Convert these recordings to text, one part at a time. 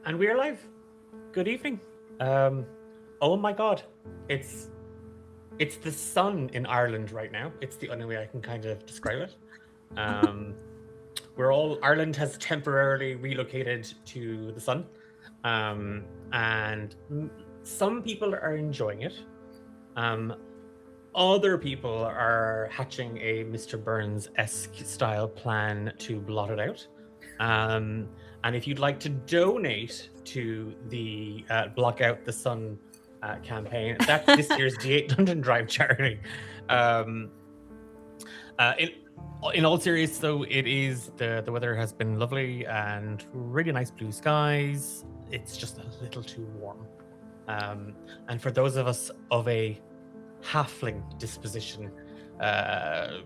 And we're live. Good evening. Um, oh my God, it's it's the sun in Ireland right now. It's the only way I can kind of describe it. Um, Ireland has temporarily relocated to the sun, um, and some people are enjoying it. Um, Other people are hatching a Mr. Burns-esque style plan to blot it out. Um, and if you'd like to donate to the Block Out the Sun campaign, that's this year's D8 Dungeon Drive charity. Um, uh, in, in all seriousness, though, it is the weather has been lovely and really nice blue skies. It's just a little too warm. And for those of us of a halfling disposition, uh,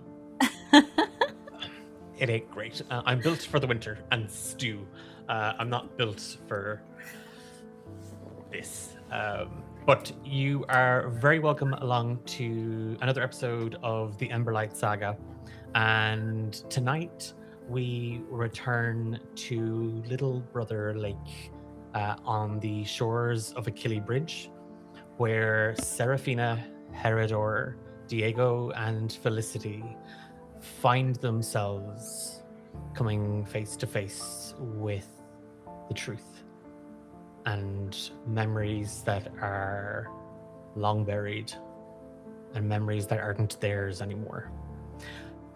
it ain't great. I'm built for the winter and stew. I'm not built for this. But you are very welcome along to another episode of the Emberlight Saga. And tonight we return to Little Brother Lake on the shores of Achille Bridge, where Seraphina, Herodor, Diego, and Felicity find themselves coming face to face with the truth and memories that are long buried and memories that aren't theirs anymore.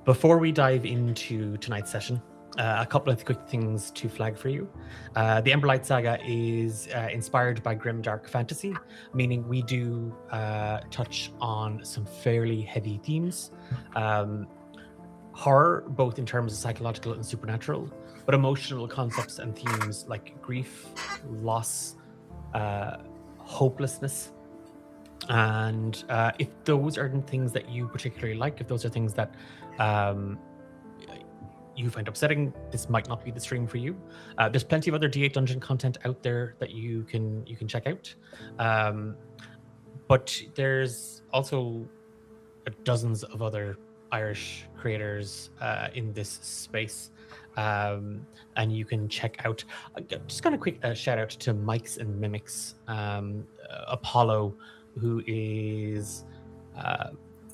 Before we dive into tonight's session, a couple of quick things to flag for you. The Emberlight Saga is inspired by grim dark fantasy, meaning we do touch on some fairly heavy themes. Horror, both in terms of psychological and supernatural, but emotional concepts and themes like grief, loss, hopelessness. And if those aren't things that you particularly like, if those are things that you find upsetting, this might not be the stream for you. There's plenty of other D8 Dungeon content out there that you can check out. But there's also dozens of other Irish creators in this space. And you can check out, just kind of quick shout out to Mikes and Mimics, Apollo, who is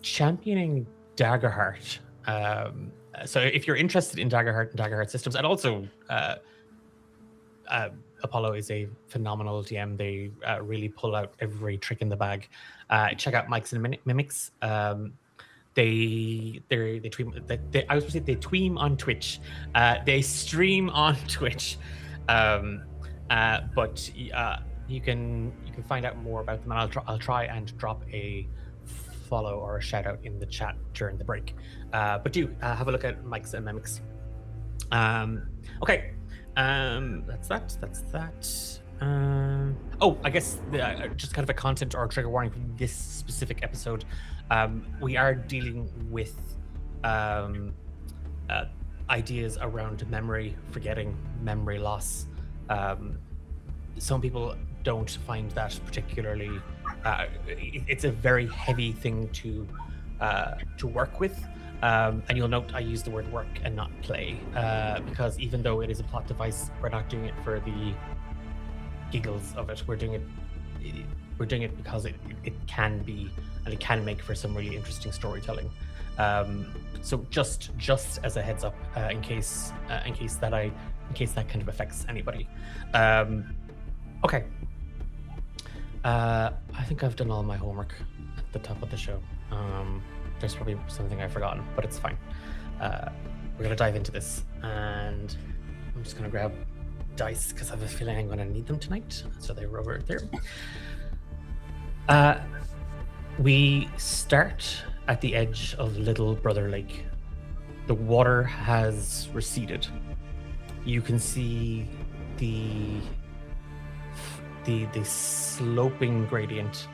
championing Daggerheart. So if you're interested in Daggerheart and Daggerheart systems, and also Apollo is a phenomenal DM. They really pull out every trick in the bag. Check out Mikes and Mimics. They tweam. I was going to say they tweam on Twitch. They stream on Twitch. But you can find out more about them, and I'll try and drop a follow or a shout out in the chat during the break. But do have a look at Mike's and Mimics. Okay, that's that. I guess just kind of a content or trigger warning for this specific episode. We are dealing with ideas around memory, forgetting, memory loss. Some people don't find that particularly. It's a very heavy thing to work with. And you'll note I use the word work and not play, because even though it is a plot device, we're not doing it for the giggles of it. We're doing it because it can be, and it can make for some really interesting storytelling. So just as a heads up, in case that kind of affects anybody. Okay. I think I've done all my homework at the top of the show. There's probably something I've forgotten, but it's fine. We're gonna dive into this, and I'm just gonna grab dice because I have a feeling I'm gonna need them tonight. So they're over there. We start at the edge of Little Brother Lake. The water has receded. You can see the sloping gradient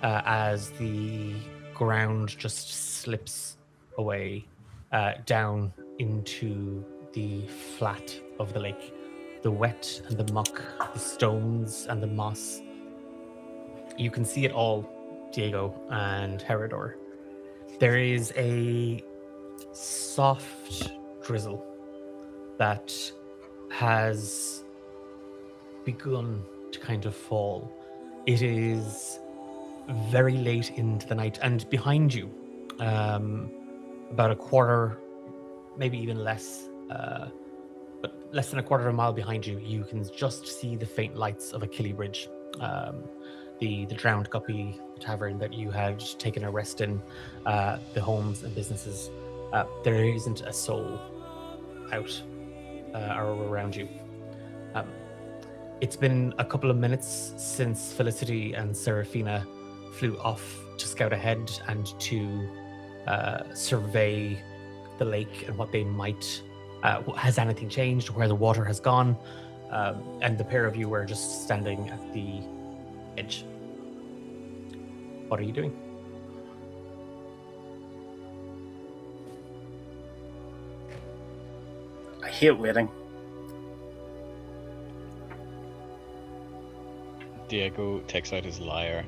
as the ground just slips away down into the flat of the lake. The wet and the muck, the stones and the moss. You can see it all, Diego and Herodor. There is a soft drizzle that has begun to kind of fall. It is very late into the night, and behind you, about a quarter, maybe even less, but less than a quarter of a mile behind you, you can just see the faint lights of a Bridge, the drowned guppy tavern that you had taken a rest in, the homes and businesses. There isn't a soul out or around you. It's been a couple of minutes since Felicity and Serafina flew off to scout ahead and to survey the lake and what they might. Has anything changed? Where the water has gone? And the pair of you were just standing at the edge. What are you doing? I hate waiting. Diego takes out his lyre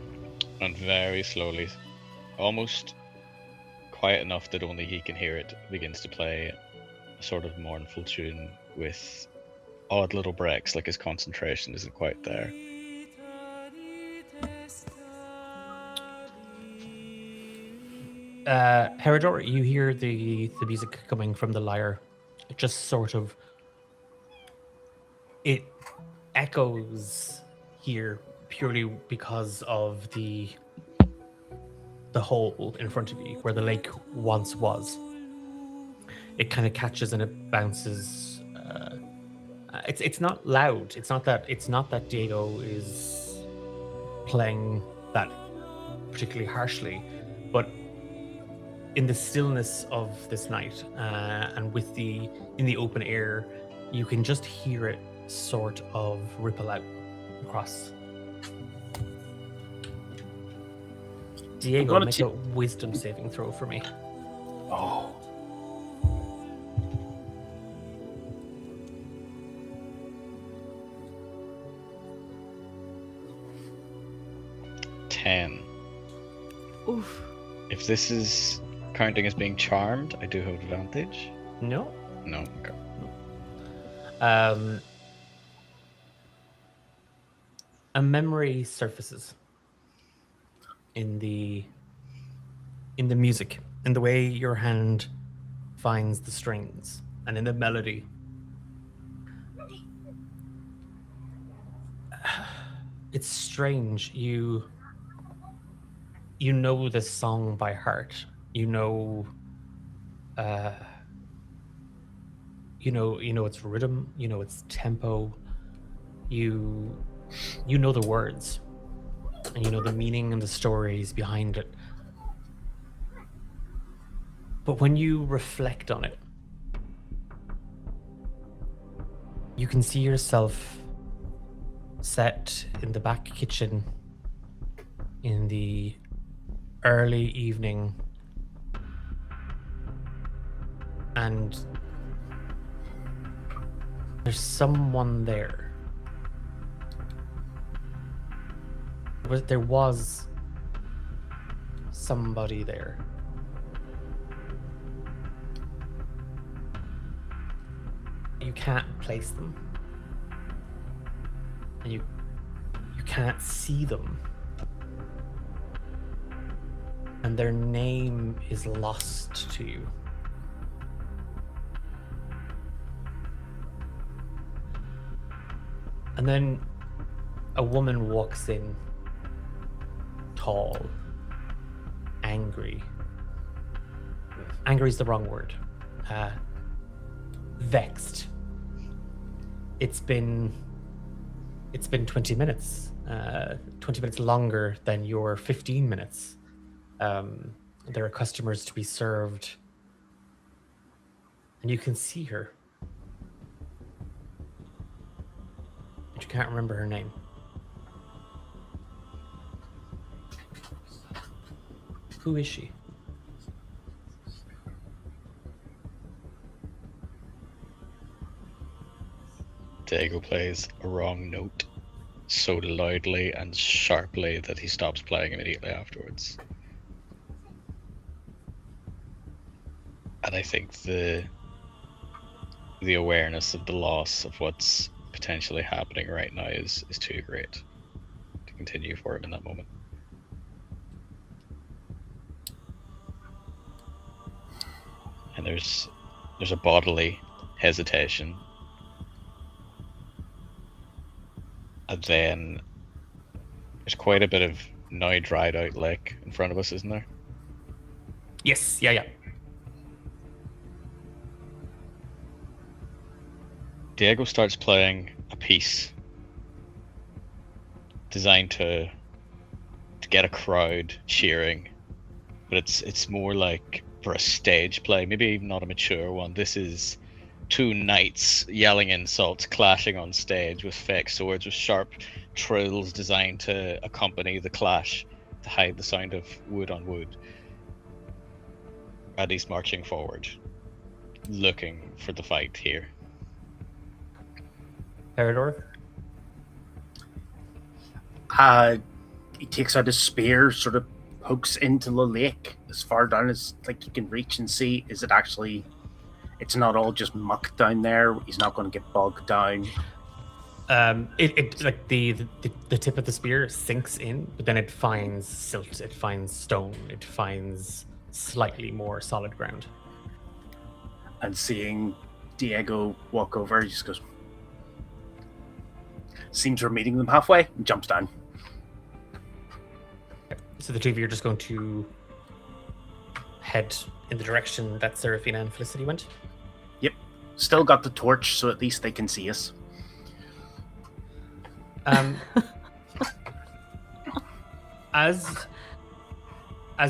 and very slowly, almost quiet enough that only he can hear it, begins to play a sort of mournful tune with odd little breaks, like his concentration isn't quite there. Herodor, you hear the music coming from the lyre. It just sort of it echoes here purely because of the hole in front of you where the lake once was. It kind of catches and it bounces. It's not loud. It's not that Diego is playing that particularly harshly, but in the stillness of this night and in the open air, you can just hear it sort of ripple out across. Diego, make a wisdom saving throw for me. Oh. Oof. If this is counting as being charmed, I do have advantage. No. No. Okay. A memory surfaces in the music, in the way your hand finds the strings, and in the melody. It's strange. You know this song by heart. You know its rhythm. You know its tempo. You know the words, and you know the meaning and the stories behind it. But when you reflect on it, you can see yourself set in the back kitchen in the early evening, and there's someone there. There was somebody there. You can't place them, and you can't see them, and their name is lost to you. And then a woman walks in, tall, angry. Angry is the wrong word. Vexed. It's been 20 minutes. 20 minutes longer than your 15 minutes. There are customers to be served. And you can see her. But you can't remember her name. Who is she? Diego plays a wrong note so loudly and sharply that he stops playing immediately afterwards. And I think the awareness of the loss of what's potentially happening right now is too great to continue for him in that moment. And there's a bodily hesitation, and then there's quite a bit of now dried out lake in front of us, isn't there? Yes, yeah. Diego starts playing a piece designed to get a crowd cheering, but it's more like for a stage play, maybe even not a mature one. This is two knights yelling insults, clashing on stage with fake swords, with sharp trills designed to accompany the clash, to hide the sound of wood on wood. Raddy's marching forward, looking for the fight here. Herodor? He takes out his spear, sort of pokes into the lake as far down as like you can reach and see. Is it actually? It's not all just muck down there. He's not going to get bogged down. It like the tip of the spear sinks in, but then it finds silt, it finds stone, it finds slightly more solid ground. And seeing Diego walk over, he just goes, seems we're meeting them halfway, and jumps down. So the two of you are just going to head in the direction that Seraphina and Felicity went? Yep. Still got the torch, so at least they can see us. As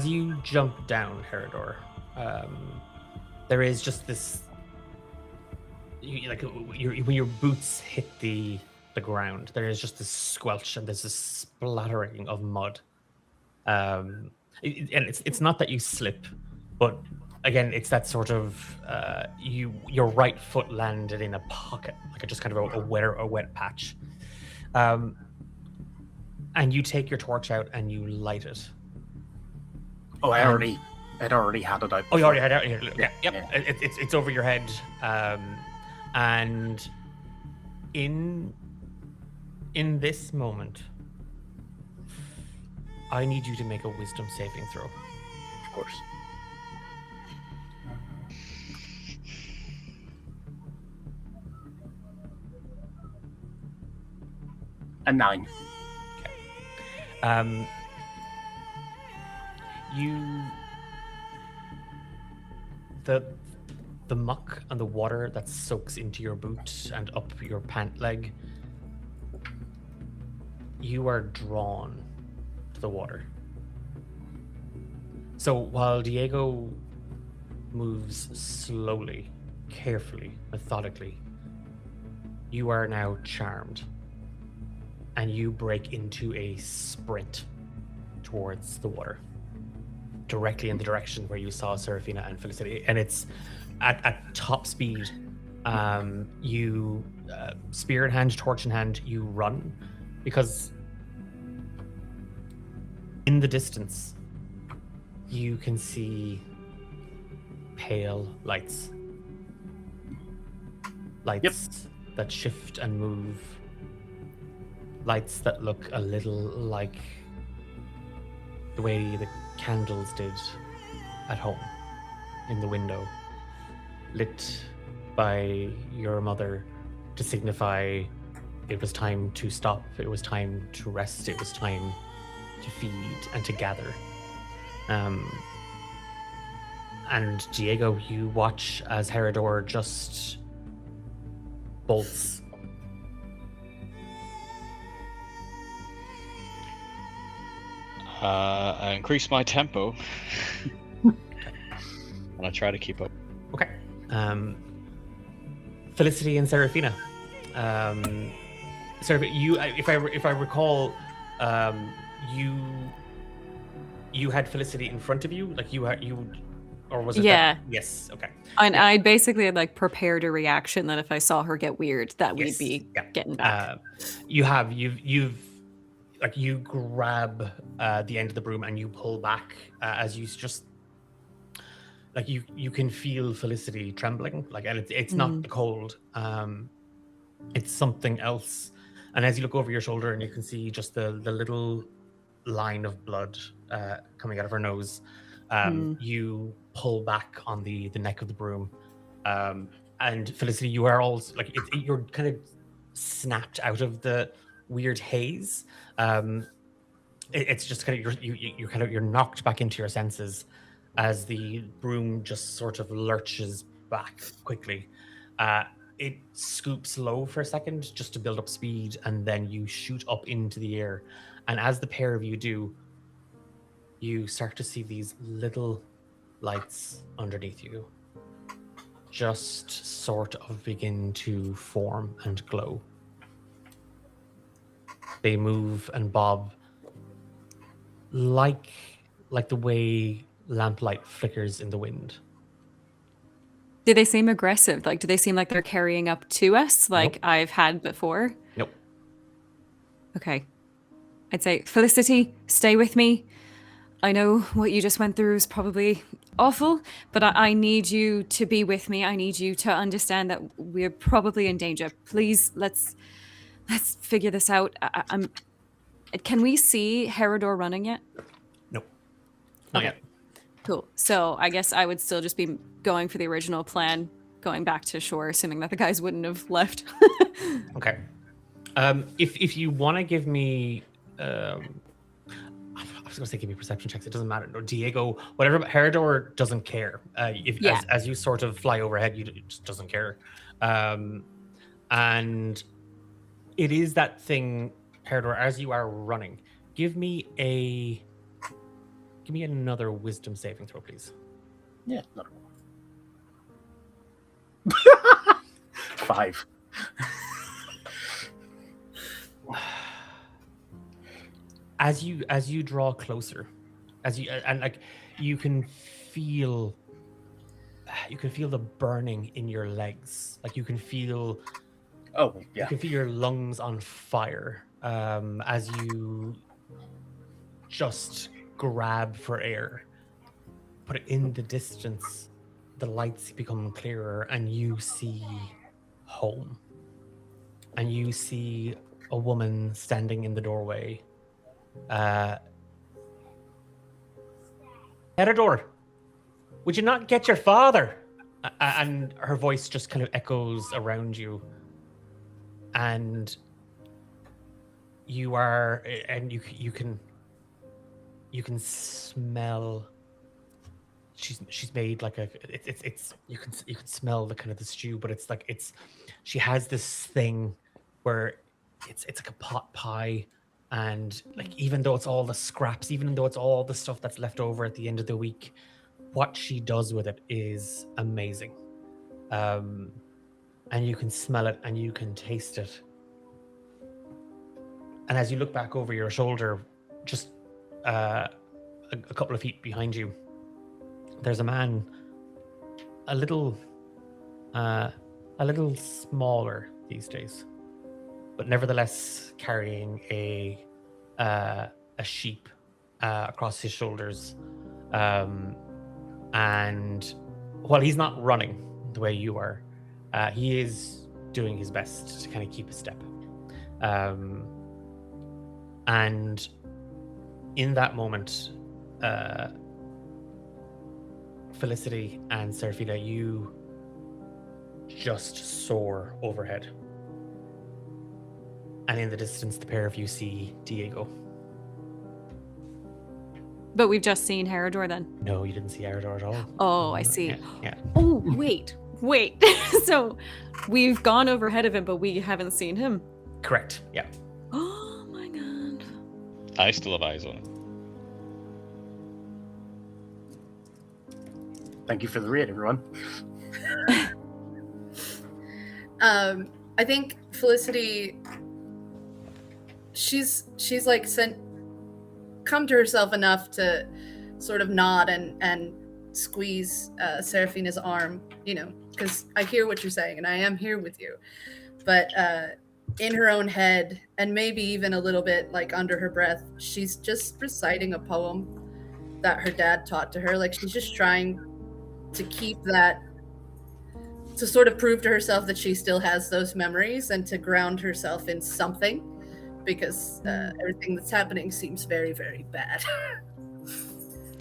you jump down, Herodor, there is just this, when your boots hit the ground, there is just this squelch and there's this splattering of mud. And it's not that you slip, but again, it's that sort of your right foot landed in a pocket, like just kind of a wet patch. And you take your torch out and you light it. Oh, I'd already had it out. Before. Oh, you already had it out? Yeah. Yep. Yeah. It's over your head. And in this moment, I need you to make a wisdom saving throw. Of course. A 9. Okay. The muck and the water that soaks into your boot and up your pant leg, you are drawn to the water. So while Diego moves slowly, carefully, methodically, you are now charmed. And you break into a sprint towards the water, directly in the direction where you saw Seraphina and Felicity. And it's at top speed. You spear in hand, torch in hand, you run, because in the distance you can see pale lights. Lights that shift and move. Lights that look a little like the way the candles did at home in the window, lit by your mother to signify it was time to stop, it was time to rest, it was time to feed and to gather. And Diego, you watch as Herodor just bolts. I increase my tempo, and I try to keep up. Okay. Felicity and Seraphina. You, if I recall, you had Felicity in front of you, like you, or was it? Yeah. Yes. Okay. And I basically like prepared a reaction that if I saw her get weird, that we'd be getting back. You grab the end of the broom and you pull back as you just you can feel Felicity trembling, and it's not the cold, It's something else. And as you look over your shoulder and you can see just the little line of blood coming out of her nose, you pull back on the neck of the broom. And Felicity, you are also like you're kind of snapped out of the weird haze. It's just kind of you're knocked back into your senses as the broom just sort of lurches back quickly. It scoops low for a second just to build up speed, and then you shoot up into the air. And as the pair of you do, you start to see these little lights underneath you just sort of begin to form and glow. They move and bob like the way lamplight flickers in the wind. Do they seem aggressive? Like, do they seem like they're carrying up to us like Nope. I've had before? Nope. Okay. I'd say, Felicity, stay with me. I know what you just went through is probably awful, but I need you to be with me. I need you to understand that we're probably in danger. Please, let's figure this out. Can we see Herodor running yet? Nope. Not Okay. yet. Cool. So I guess I would still just be going for the original plan, going back to shore, assuming that the guys wouldn't have left. Okay. If you want to give me, I was going to say give me perception checks. It doesn't matter. No, Diego, whatever. But Herodor doesn't care. As you sort of fly overhead, it just doesn't care. And it is that thing, Herodor. As you are running, give me another wisdom saving throw, please. Yeah, not a 5. As you draw closer, you can feel the burning in your legs. Like you can feel Yeah. you can feel your lungs on fire as you just grab for air. But in the distance, the lights become clearer and you see home. And you see a woman standing in the doorway. Herodor, would you not get your father? And her voice just kind of echoes around you. And you can smell. She's made like it's you can smell the kind of the stew, but she has this thing where it's like a pot pie, and like even though it's all the scraps, even though it's all the stuff that's left over at the end of the week, what she does with it is amazing. And you can smell it and you can taste it. And as you look back over your shoulder, just a couple of feet behind you, there's a man a little smaller these days, but nevertheless carrying a sheep across his shoulders. And while he's not running the way you are, he is doing his best to kind of keep a step. And in that moment, Felicity and Serafina, you just soar overhead. And in the distance, the pair of you see Diego. But we've just seen Herodor then. No, you didn't see Herodor at all. Oh, I see. Yeah. Oh, wait. So we've gone overhead of him, but we haven't seen him. Correct. Yeah. Oh my god. I still have eyes on him. Thank you for the raid, everyone. I think Felicity, she's like come to herself enough to sort of nod and squeeze Serafina's arm, because I hear what you're saying and I am here with you. But in her own head, and maybe even a little bit like under her breath, she's just reciting a poem that her dad taught to her. Like she's just trying to keep that to sort of prove to herself that she still has those memories and to ground herself in something, because everything that's happening seems very, very bad.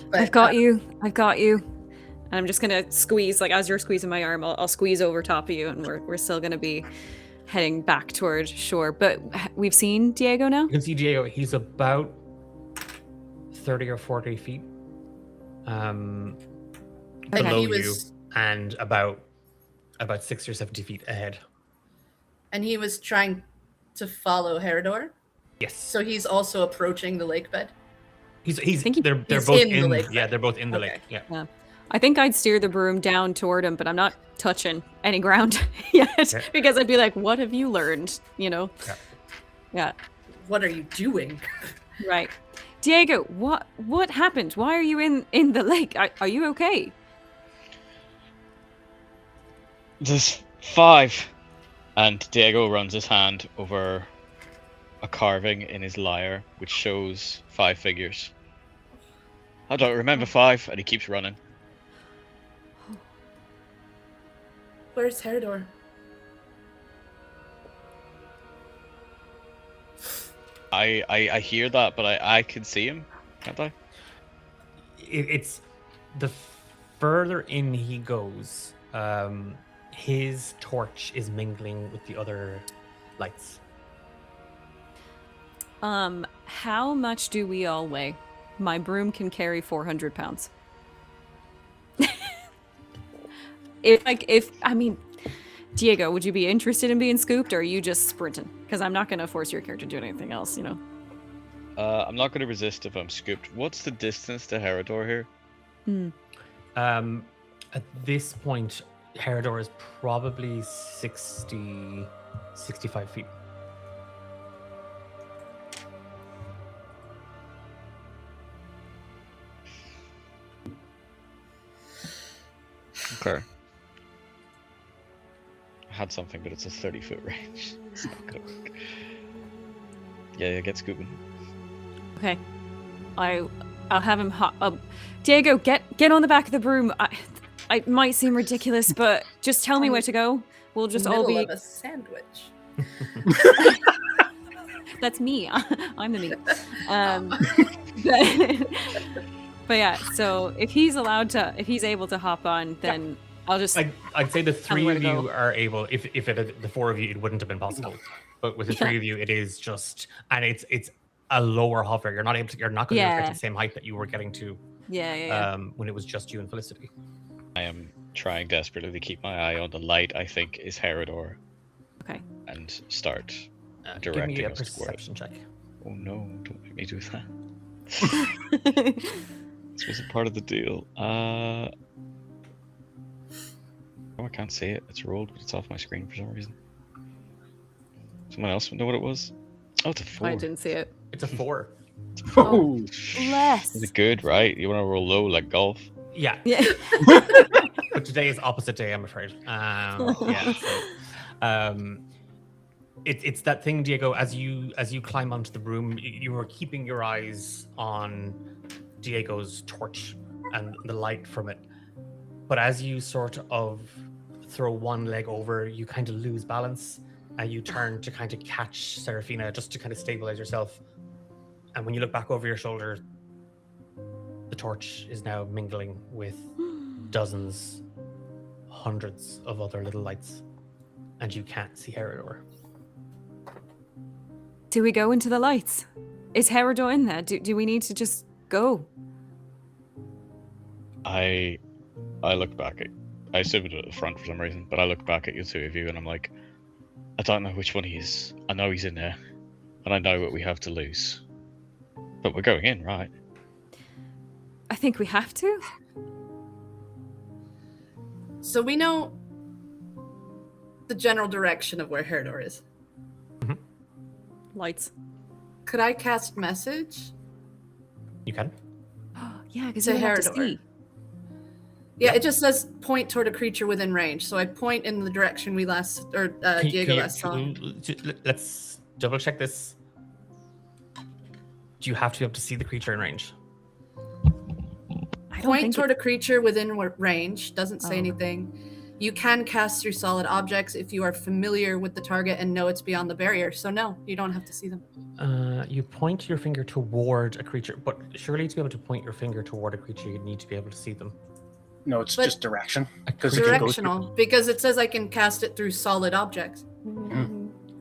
But, I've got you. I've got you. And I'm just gonna squeeze, like as you're squeezing my arm, I'll squeeze over top of you, and we're still gonna be heading back toward shore. But we've seen Diego now. You can see Diego. He's about 30 or 40 feet And below he you, was, and about 60 or 70 feet ahead. and he was trying to follow Herodor, Yes. so he's also approaching the lake bed. He's think they're he's both in the lake yeah, bed. they're both in the Okay. lake. Yeah. Yeah. I think I'd steer the broom down toward him, but I'm not touching any ground yet Yeah. because I'd be like, "What have you learned?" You know? Yeah. Yeah. What are you doing? Right. Diego, what happened? Why are you in the lake? Are you okay? There's 5. And Diego runs his hand over a carving in his lyre, which shows 5 figures. I don't remember 5, and he keeps running. Where's Herodor? I hear that, but I can see him, can't I? It's the further in he goes, his torch is mingling with the other lights. How much do we all weigh? My broom can carry 400 pounds. Diego, would you be interested in being scooped, or are you just sprinting? Because I'm not going to force your character to do anything else, you know? I'm not going to resist if I'm scooped. What's the distance to Herodor here? At this point, Herodor is probably 65 feet. Okay. I had something, but it's a 30-foot range. It's not gonna work. Yeah, get scooping. Okay. I'll have him hop up. Diego, get on the back of the broom. I might seem ridiculous, but just tell me where to go. We'll just all Middle be... of a sandwich. That's me. I'm the meat. But yeah, so if he's able to hop on, then I'll just... I'd say the three where of to you go. are able. If the 4 of you, it wouldn't have been possible. But with the 3 of you, it is just, and it's a lower hover. You're not going to get to Yeah. the same height that you were getting to Yeah. when it was just you and Felicity. I am trying desperately to keep my eye on the light I think is Herodor Okay. and start Give directing me a us toward it. perception check. Oh no, don't make me do that. This wasn't part of the deal. Oh, I can't see it. It's rolled, but it's off my screen for some reason. Someone else know what it was? Oh, it's a 4. I didn't see it. It's a 4. Oh, Bless. Is it good, right? You want to roll low like golf? Yeah, Yeah. but today is opposite day, I'm afraid. Yeah. So, it's that thing, Diego. As you climb onto the broom, you are keeping your eyes on Diego's torch and the light from it. But as you sort of throw one leg over, you kind of lose balance, and you turn to kind of catch Serafina, just to kind of stabilize yourself. And when you look back over your shoulder, the torch is now mingling with dozens, hundreds of other little lights, and you can't see Herodor. Do we go into the lights? Is Herodor in there? Do we need to just go? I look back at... I stood at the front for some reason, but I look back at you 2 of you and I'm like, I don't know which one he is. I know he's in there, and I know what we have to lose. But we're going in, right? I think we have to. So we know the general direction of where Herodor is. Lights. Could I cast message? You can. Yeah, because To you have to Herodor. see. Yeah, it just says point toward a creature within range. So I point in the direction we last, or Diego last saw. Let's double check this. Do you have to be able to see the creature in range? I don't Point think toward a creature within range. Doesn't say Oh. anything. You can cast through solid objects if you are familiar with the target and know it's beyond the barrier. So no, you don't have to see them. You point your finger toward a creature, but surely to be able to point your finger toward a creature, you'd need to be able to see them. No, it's But- just direction. A Because if you go Directional, because it says I can cast it through solid objects.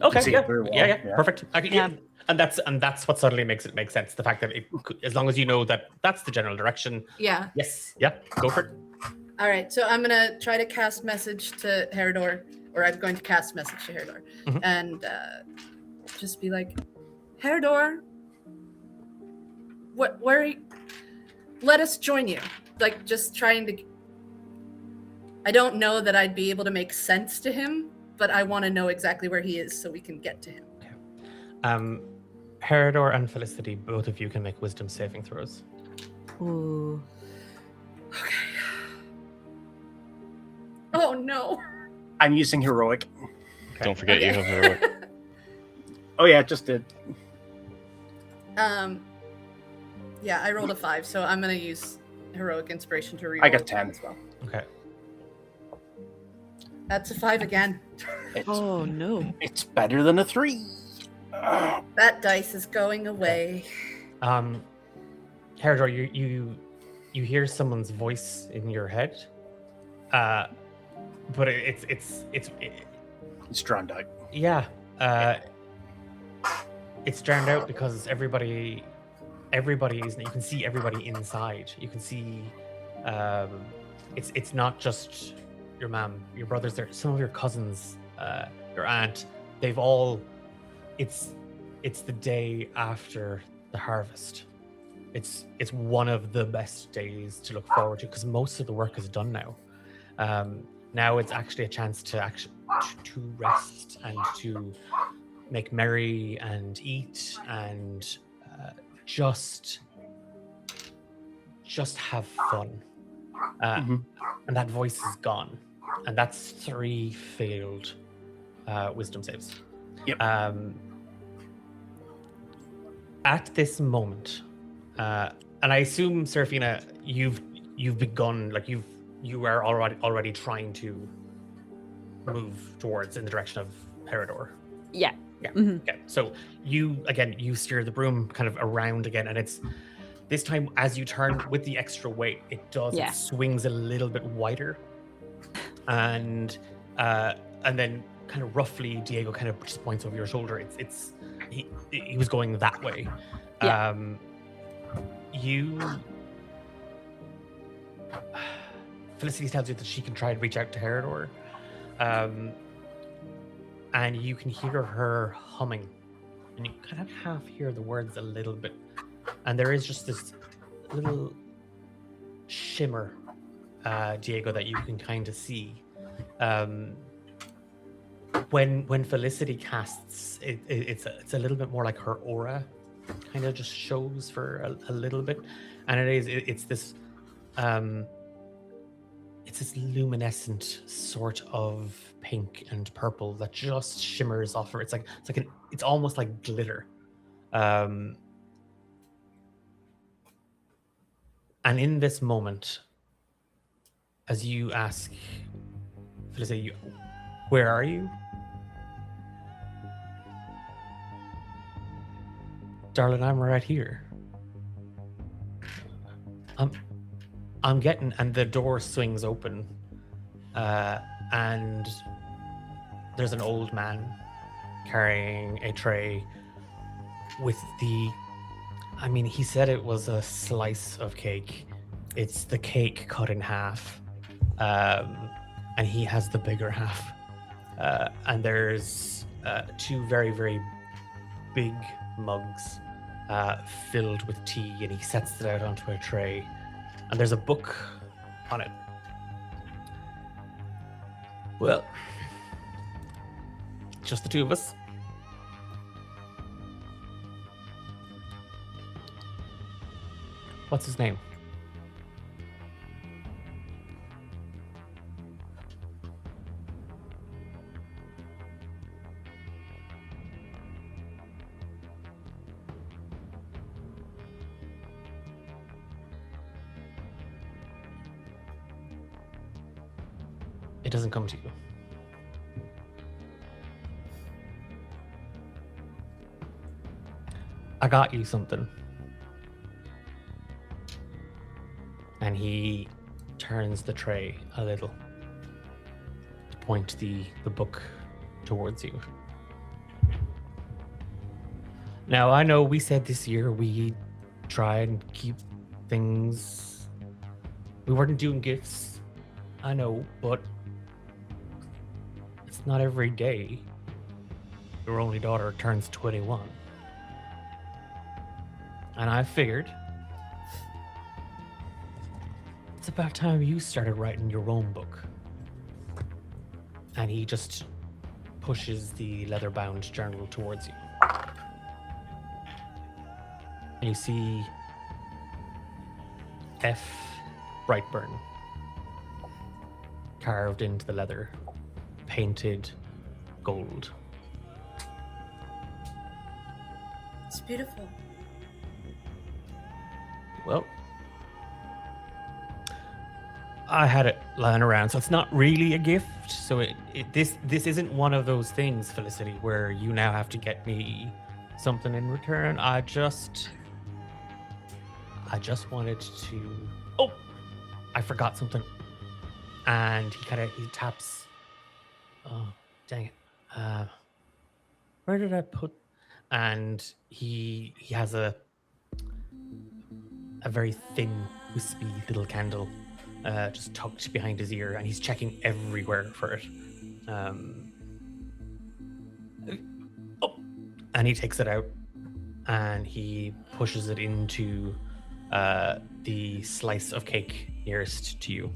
Okay, see yeah. it very well, Yeah, yeah. perfect. Yeah. And that's what suddenly makes it make sense. The fact that as long as you know that that's the general direction. Yeah. Yes, yeah, go for it. All right. So I'm gonna try to cast message to Herodor, or I'm going to cast message to Herodor, Mhm. and just be like, Herodor, let us join you. Like, just trying to. I don't know that I'd be able to make sense to him, but I want to know exactly where he is so we can get to him. Herodor and Felicity, both of you can make wisdom saving throws. Ooh. Okay. Oh no. I'm using heroic. Okay. Don't forget you Okay. have heroic. Oh yeah, just did. Yeah, I rolled a 5, so I'm gonna use heroic inspiration to reroll. I got 10 as well. Okay. That's a 5 again. It's, Oh no. it's better than a 3. That dice is going away. Herodor, you hear someone's voice in your head, but It's drowned out. yeah, it's drowned out because everybody is. You can see everybody inside. You can see, it's not just your mom, your brothers. There, some of your cousins, your aunt. They've all. It's the day after the harvest. It's one of the best days to look forward to because most of the work is done now. Now it's actually a chance to rest and to make merry and eat and just have fun. Mhm. And that voice is gone, and that's 3 failed wisdom saves. Yep. At this moment, and I assume Serafina, you've begun, like you are already trying to move towards in the direction of Herodor. Yeah. Yeah. Mhm. Okay. So you steer the broom kind of around again, and it's this time as you turn with the extra weight, it Yeah. swings a little bit wider, and then kind of roughly Diego kind of just points over your shoulder. He was going that way. Yeah. Felicity tells you that she can try and reach out to Herodor, and you can hear her humming, and you kind of half hear the words a little bit, and there is just this little shimmer, Diego, that you can kind of see. When Felicity casts, it's a little bit more like her aura kind of just shows for a little bit, and it's this luminescent sort of pink and purple that just shimmers off her. It's almost like glitter. And in this moment, as you ask Felicity, where are you? Darling, I'm right here. I'm getting, and the door swings open, and there's an old man carrying a tray with he said it was a slice of cake. It's the cake cut in half, and he has the bigger half. And there's 2 very, very big mugs filled with tea, and he sets it out onto a tray, and there's a book on it. Well, just the 2 of us. What's his name? it doesn't come to you. I got you something. And he turns the tray a little to point the book towards you. Now, I know we said this year we try and keep things... We weren't doing gifts, I know, but it's not every day your only daughter turns 21. And I figured it's about time you started writing your own book. And he just pushes the leather-bound journal towards you. And you see F. Brightburn carved into the leather, painted gold. It's beautiful. Well, I had it lying around, so it's not really a gift. So this isn't one of those things, Felicity, where you now have to get me something in return. I just wanted to. Oh, I forgot something. And he taps. Oh, dang it! Where did I put? And he has a very thin, wispy little candle just tucked behind his ear, and he's checking everywhere for it. And he takes it out, and he pushes it into the slice of cake nearest to you.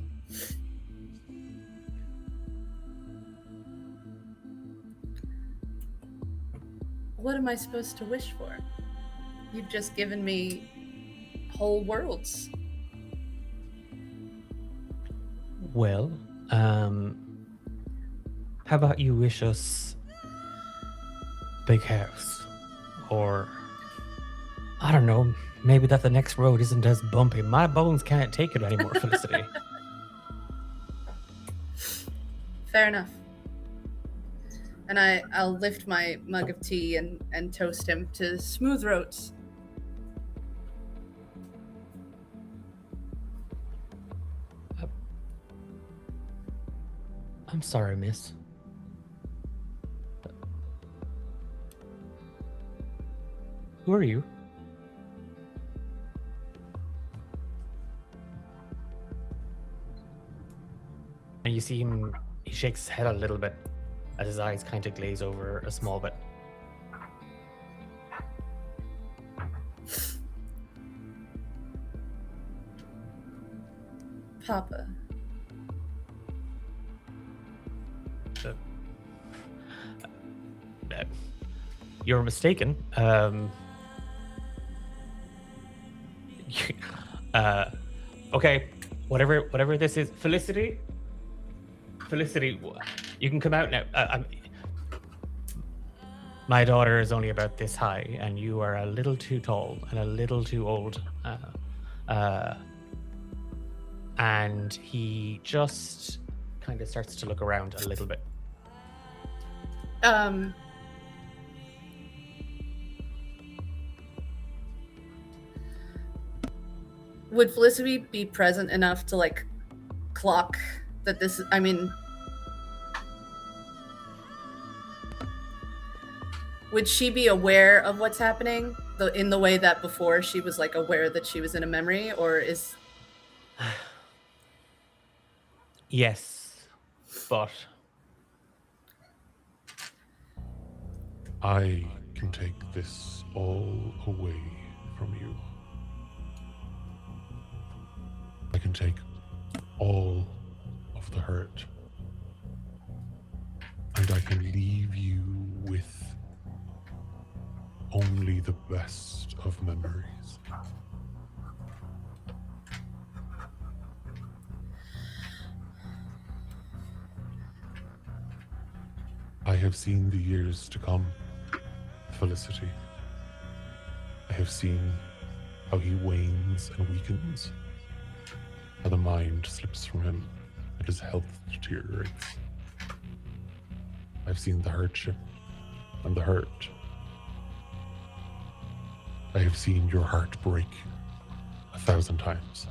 What am I supposed to wish for? You've just given me whole worlds. Well, how about you wish us big house? Or, I don't know, maybe that the next road isn't as bumpy. My bones can't take it anymore, Felicity. Fair enough. And I'll lift my mug of tea and toast him to smooth roads. I'm sorry, miss. Who are you? And you see him, he shakes his head a little bit as his eyes kind of glaze over a small bit. Papa. You're mistaken. Okay, whatever this is, Felicity, you can come out now. My daughter is only about this high, and you are a little too tall and a little too old. And he just kind of starts to look around a little bit. Would Felicity be present enough to like clock that this is, I mean, would she be aware of what's happening in the way that before she was like aware that she was in a memory, or is... Yes, but I can take this all away from you. I can take all of the hurt, and I can leave you with only the best of memories. I have seen the years to come, Felicity. I have seen how he wanes and weakens, how the mind slips from him that his health deteriorates. I've seen the hardship and the hurt. I have seen your heart break 1,000 times.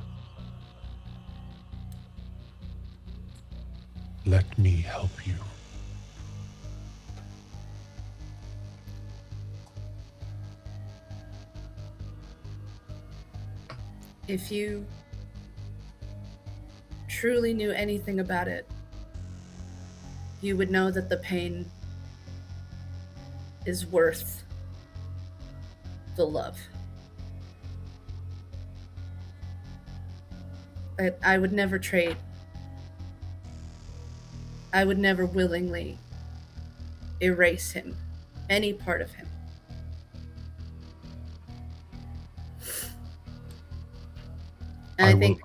Let me help you. If you truly knew anything about it, you would know that the pain is worth the love. I would never trade. I would never willingly erase him, any part of him. And I think,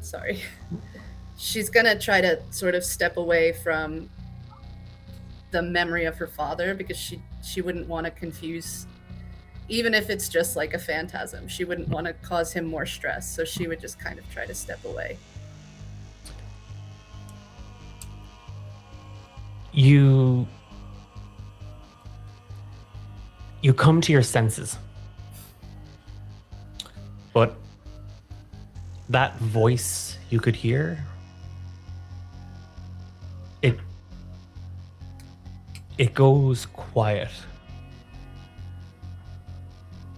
sorry, she's gonna try to sort of step away from the memory of her father because she wouldn't want to confuse, even if it's just like a phantasm, she wouldn't want to cause him more stress, so she would just kind of try to step away. You come to your senses, but that voice you could hear, it goes quiet,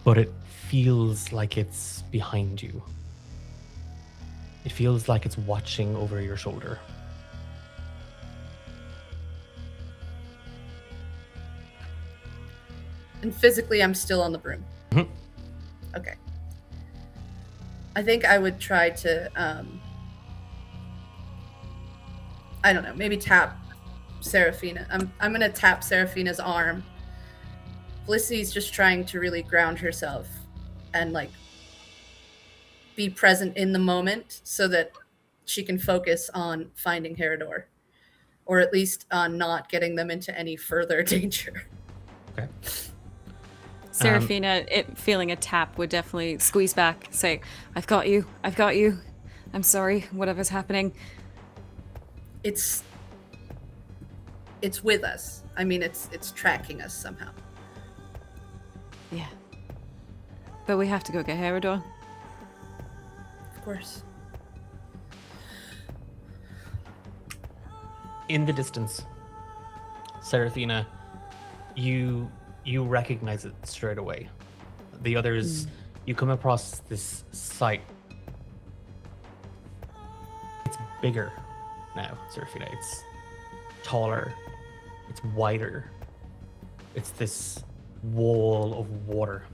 but it feels like it's behind you. It feels like it's watching over your shoulder. And physically, I'm still on the broom. Mm-hmm. Okay. I think I would try to, I don't know, maybe tap Seraphina. I'm gonna tap Seraphina's arm. Felicity's just trying to really ground herself and like be present in the moment so that she can focus on finding Herodor, or at least on not getting them into any further danger. Okay. Seraphina, feeling a tap, would definitely squeeze back, say, I've got you. I'm sorry, whatever's happening. It's with us. I mean, it's tracking us somehow. Yeah. But we have to go get Herodor. Of course. In the distance, Seraphina, you recognize it straight away. The others, you come across this sight. It's bigger now, Seraphina. It's taller. It's wider. It's this wall of water.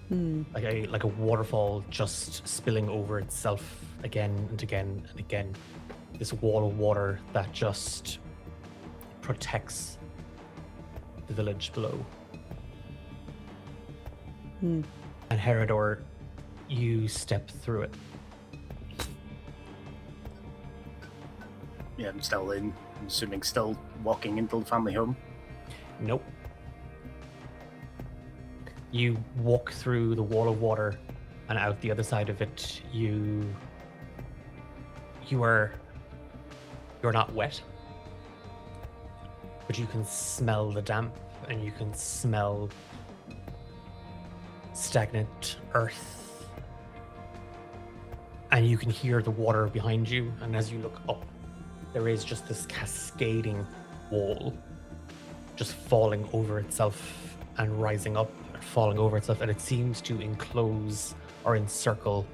Like a waterfall just spilling over itself again and again and again. This wall of water that just protects the village below. And Herodor, you step through it. Yeah, I'm still in. I'm assuming still walking into the family home. Nope. You walk through the wall of water, and out the other side of it, you're not wet, but you can smell the damp, and you can smell stagnant earth, and you can hear the water behind you. And as you look up, there is just this cascading wall just falling over itself and rising up and falling over itself, and it seems to enclose or encircle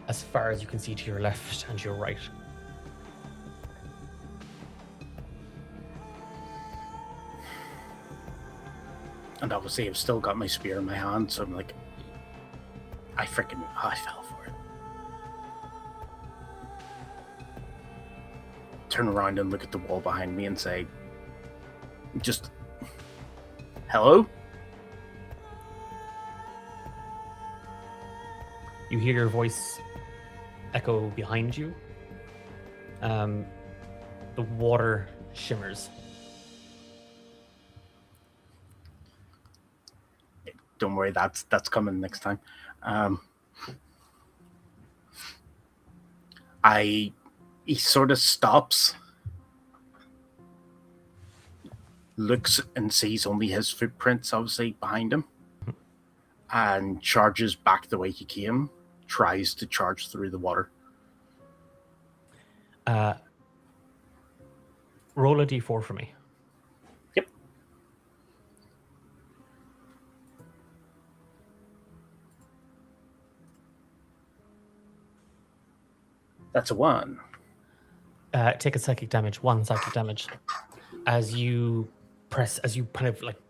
as far as you can see to your left and your right. And obviously I've still got my spear in my hand, so I'm like, I fell for it. Turn around and look at the wall behind me and say, just, hello? You hear your voice echo behind you. The water shimmers. Don't worry, that's He sort of stops, looks and sees only his footprints, obviously, behind him, and charges back the way he came, tries to charge through the water. Roll a d4 for me. Yep. That's a 1. Take a psychic damage, 1 psychic damage. As you kind of like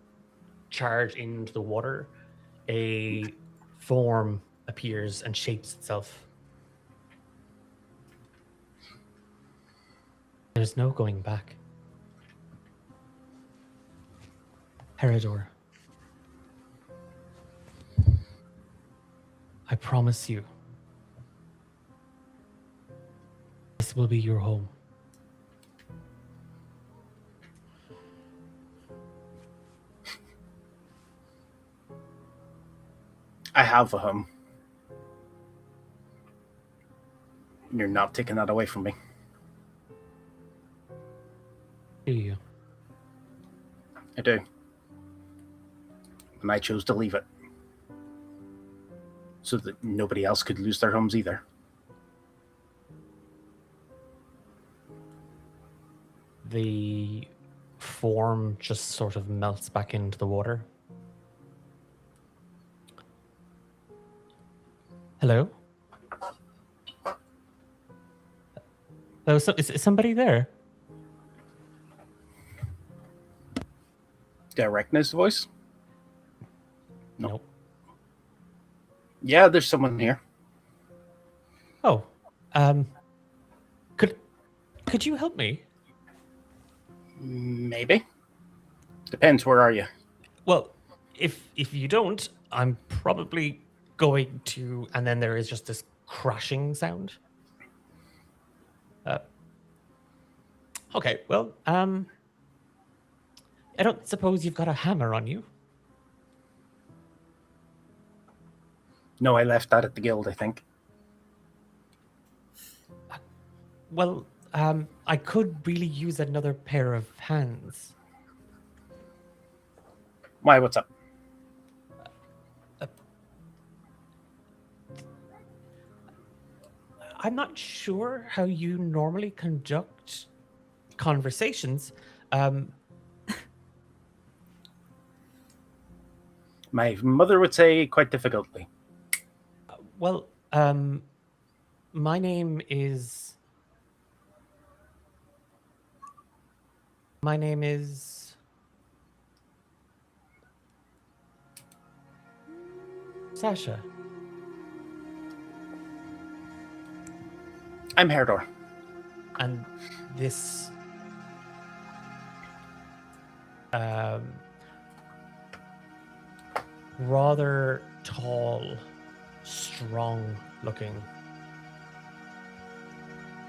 charge into the water, a form appears and shapes itself. There's no going back. Herodor, I promise you, this will be your home. I have a home. You're not taking that away from me. Do you? I do. And I chose to leave it. So that nobody else could lose their homes either. The form just sort of melts back into the water. Hello? Hello, is somebody there? Do I recognize the voice? No. Nope. Yeah, there's someone here. Oh, could you help me? Maybe. Depends, where are you? Well, if you don't, I'm probably going to, and then there is just this crashing sound. Okay, well, I don't suppose you've got a hammer on you. No, I left that at the guild, I think. Well, I could really use another pair of hands. Why, what's up? I'm not sure how you normally conduct conversations. My mother would say quite difficultly. Well, my name is Sasha. I'm Herodor. And this rather tall, strong-looking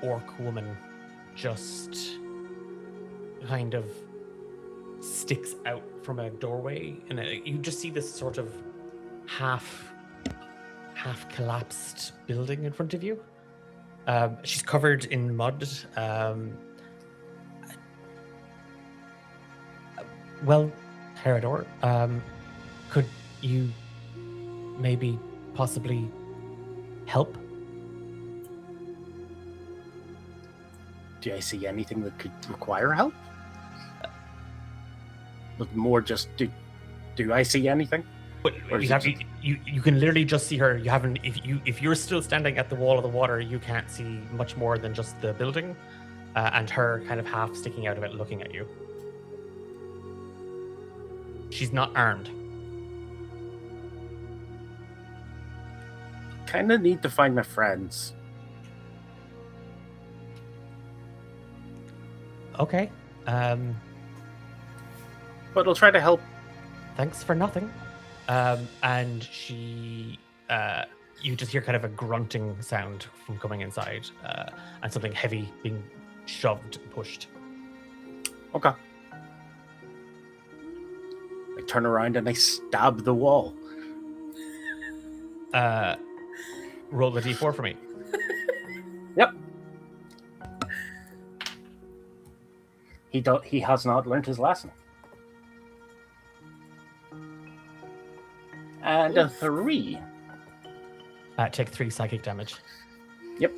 orc woman just kind of sticks out from a doorway, and you just see this sort of half collapsed building in front of you. She's covered in mud. Well, Herodor, could you maybe possibly help? Do I see anything that could require help? But more just, do I see anything? But Or is it you can literally just see her. You haven't if you're still standing at the wall of the water, you can't see much more than just the building, and her kind of half sticking out of it, looking at you. She's not armed. Kind of need to find my friends. Okay. But I'll try to help. Thanks for nothing. And she, you just hear kind of a grunting sound from coming inside, and something heavy being shoved and pushed. Okay. I turn around and I stab the wall. Roll the d4 for me. Yep. He has not learnt his lesson. And a 3. Take 3 psychic damage. Yep.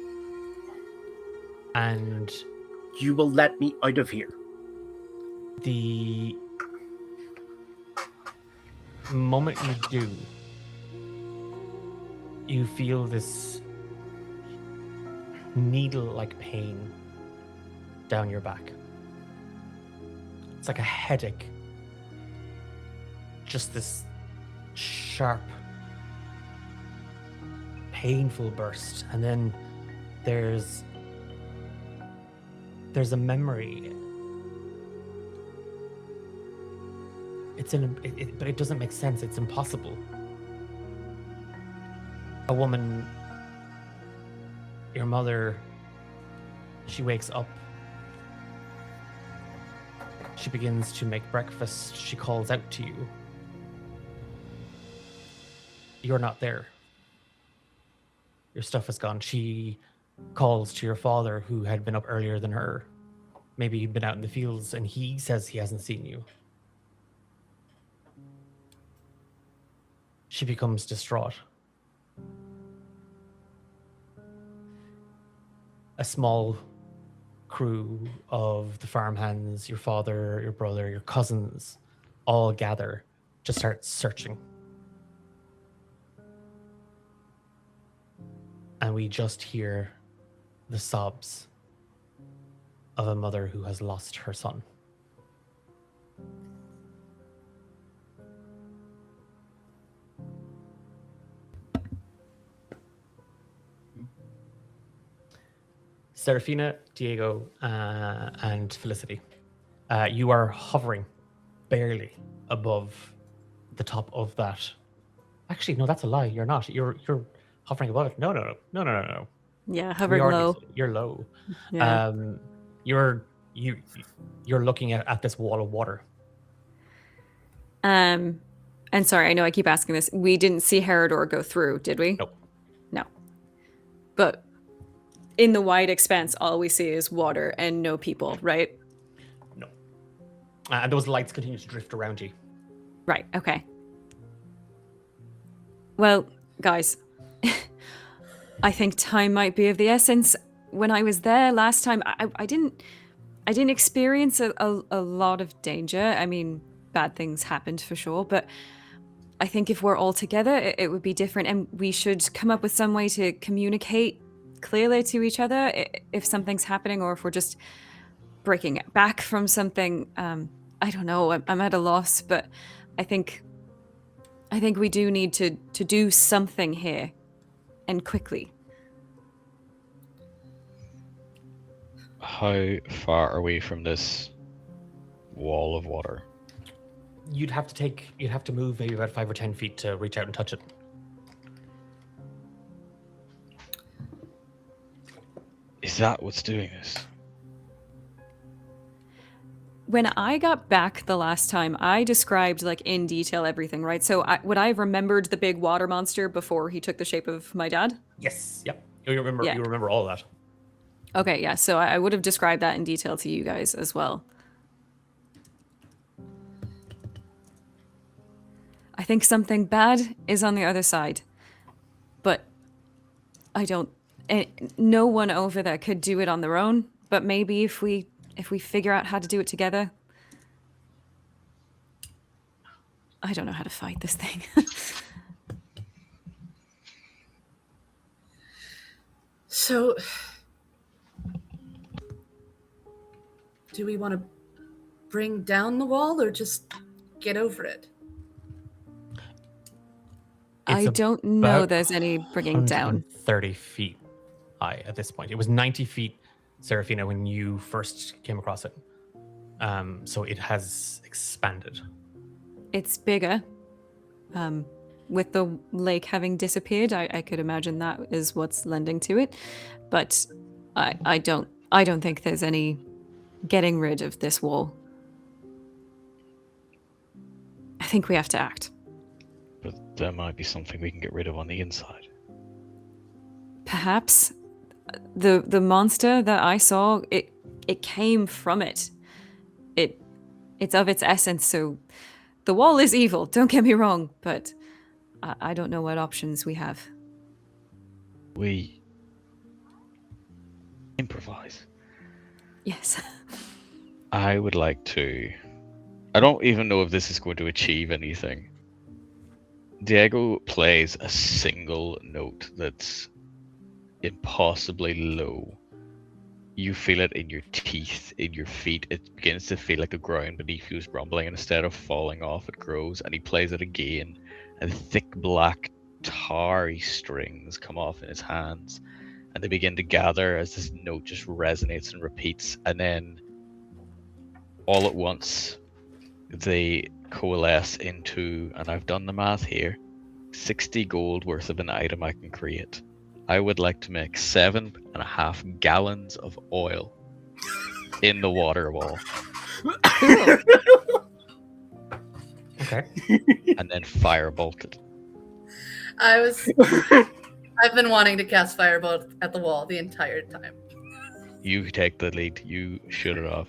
And You will let me out of here. the moment you do, you feel this needle-like pain down your back. It's like a headache. Just this sharp, painful burst. And then there's a memory. But it doesn't make sense. It's impossible. A woman, your mother, she wakes up. She begins to make breakfast. She calls out to you. You're not there. Your stuff is gone. She calls to your father, who had been up earlier than her. Maybe he'd been out in the fields, and he says he hasn't seen you. She becomes distraught. A small crew of the farmhands, your father, your brother, your cousins, all gather to start searching. And we just hear the sobs of a mother who has lost her son. Serafina, Diego, and Felicity, you are hovering barely above the top of that. Actually, no, that's a lie. You're not. You're hovering above it. No. Yeah, hovering low. You're low. Yeah. You're looking at this wall of water. And sorry, I know I keep asking this. We didn't see Herodor go through, did we? Nope. No. But in the wide expanse, all we see is water and no people, right? No. And those lights continue to drift around you. Right, okay. Well, guys, I think time might be of the essence. When I was there last time, I didn't experience a lot of danger. I mean, bad things happened for sure, but I think if we're all together, it would be different, and we should come up with some way to communicate clearly to each other if something's happening, or if we're just breaking back from something. I don't know. I'm at a loss, but I think we do need to do something here, and quickly. How far are we from this wall of water? You'd have to move maybe about 5 or 10 feet to reach out and touch it. Is that what's doing this? When I got back the last time, I described like in detail everything, right? So would I have remembered the big water monster before he took the shape of my dad? Yes. Yep. You remember. Yeah. You remember all of that. Okay, yeah. So I would have described that in detail to you guys as well. I think something bad is on the other side, but I don't. No one over there could do it on their own. But maybe if we figure out how to do it together. I don't know how to fight this thing. So, do we want to bring down the wall or just get over it? I don't know there's any bringing down. 30 feet high at this point. It was 90 feet, Serafina, when you first came across it. So it has expanded. It's bigger. With the lake having disappeared, I could imagine that is what's lending to it. But I don't think there's any getting rid of this wall. I think we have to act. But there might be something we can get rid of on the inside. Perhaps the monster that I saw, it came from it. it's of its essence. So the wall is evil. Don't get me wrong, but I don't know what options we have. We improvise. Yes. I would like to. I don't even know if this is going to achieve anything. Diego plays a single note that's impossibly low. You feel it in your teeth, in your feet. It begins to feel like the ground beneath you is rumbling, and instead of falling off, it grows. And he plays it again, and thick black, tarry strings come off in his hands, and they begin to gather as this note just resonates and repeats. And then, all at once, they coalesce into, and I've done the math here, 60 gold worth of an item I can create. I would like to make 7.5 gallons of oil in the water wall. Okay. And then firebolt it. I've been wanting to cast firebolt at the wall the entire time. You take the lead. You shoot it off.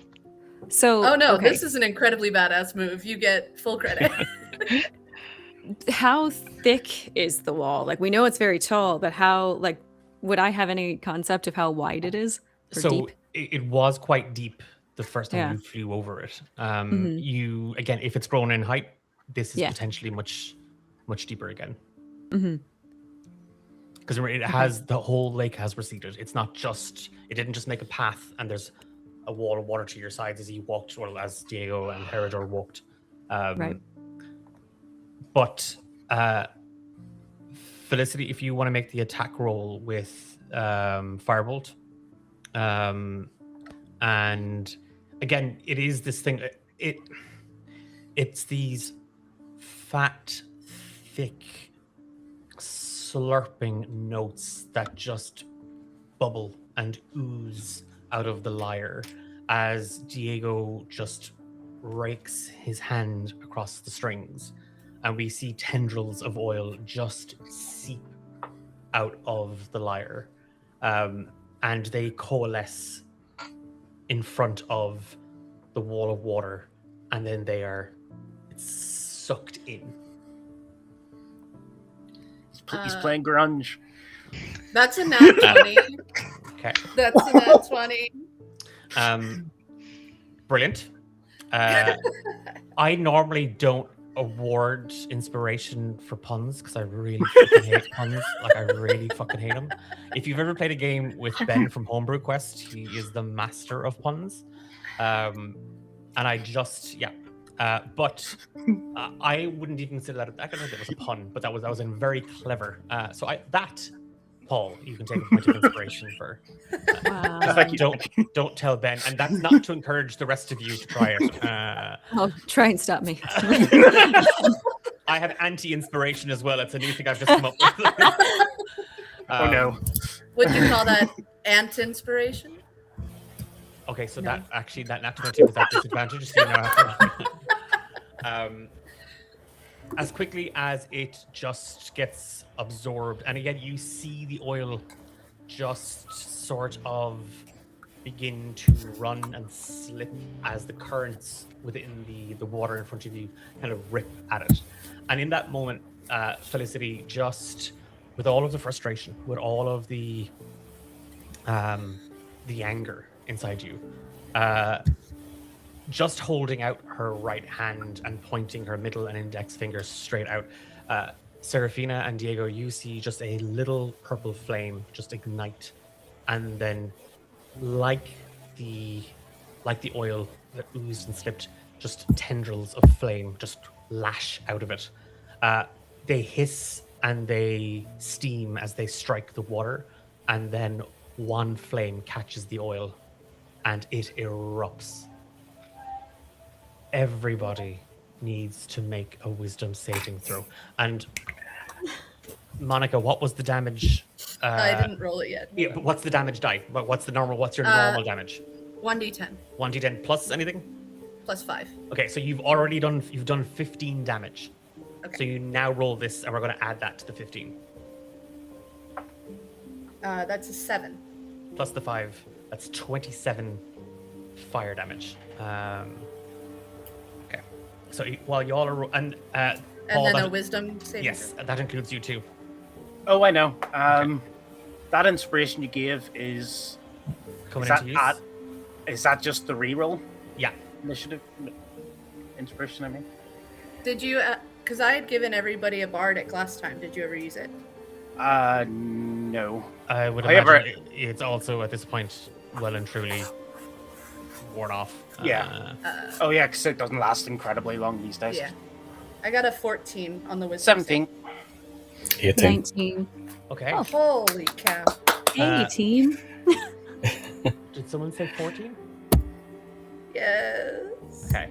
So Oh no, okay. this is an incredibly badass move. You get full credit. How thick is the wall? Like, we know it's very tall, but how, like, would I have any concept of how wide it is? Or So deep? it was quite deep the first time Yeah. you flew over it. Mhm. You again, if it's grown in height, this is Yeah. potentially much deeper again. Mm-hmm. Because it has the whole lake has receded. It's not just it didn't just make a path and there's a wall of water to your sides as you walked, or as Diego and Herodor walked. Right. But Felicity, if you want to make the attack roll with Firebolt, and again, it is this thing. It's these fat, thick, slurping notes that just bubble and ooze out of the lyre as Diego just rakes his hand across the strings, and we see tendrils of oil just seep out of the lyre, and they coalesce in front of the wall of water, and then it's sucked in. He's playing grunge. That's a nat 20. Okay. That's a nat 20. Brilliant. I normally don't award inspiration for puns because I really fucking hate puns. Like, I really fucking hate them. If you've ever played a game with Ben from Homebrew Quest, he is the master of puns. And I just, but I wouldn't even consider that. I don't know if it was a pun, but that was in very clever. So Paul, you can take a point of inspiration for. Wow. Just like, don't tell Ben, and that's not to encourage the rest of you to try it. Oh, try and stop me. I have anti-inspiration as well. It's a new thing I've just come up with. Oh no. Would you call that ant-inspiration? Okay, so No. that nat 20 was at disadvantage. So you now have to, as quickly as it just gets absorbed, and again you see the oil just sort of begin to run and slip as the currents within the water in front of you kind of rip at it. And in that moment, Felicity, just with all of the frustration, with all of the anger inside you, just holding out her right hand and pointing her middle and index fingers straight out, Serafina and Diego, you see just a little purple flame just ignite, and then like the oil that oozed and slipped, just tendrils of flame just lash out of it. They hiss and they steam as they strike the water, and then one flame catches the oil and it erupts. Everybody needs to make a wisdom saving throw. And Monica, what was the damage? I didn't roll it yet. Yeah, but what's the damage die? What's your normal damage? 1d10 1d10 plus anything? plus 5. Okay, so you've done 15 damage. Okay. So you now roll this, and we're going to add that to the 15 That's a 7. plus the 5. That's 27 fire damage. So while y'all are and And Paul, then that, a wisdom saving. yes, that includes you too. Oh, I know. That inspiration you gave is Coming that into use. is that just the reroll Yeah. initiative inspiration? I mean, Did you? Because I had given everybody a bardic last time. Did you ever use it? no. I would However- imagine it's also at this point well and truly worn off. Yeah. Oh yeah, because it doesn't last incredibly long these days. Yeah. I got a 14 on the wisdom. 17. 18. 19. Okay. Oh. Holy cow! Hey, team. Did someone say 14? Yes. Okay.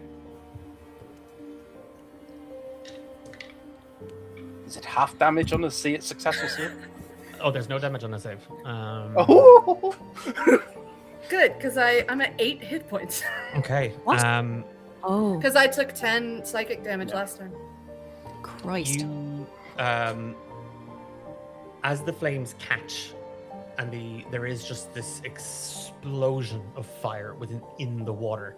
Is it half damage on a successful save? Oh, there's no damage on the save. Oh. Good, because I'm at 8 hit points. Okay. What? Oh, Because I took 10 psychic damage Yeah. last time. Christ. You, as the flames catch, and there is just this explosion of fire in the water.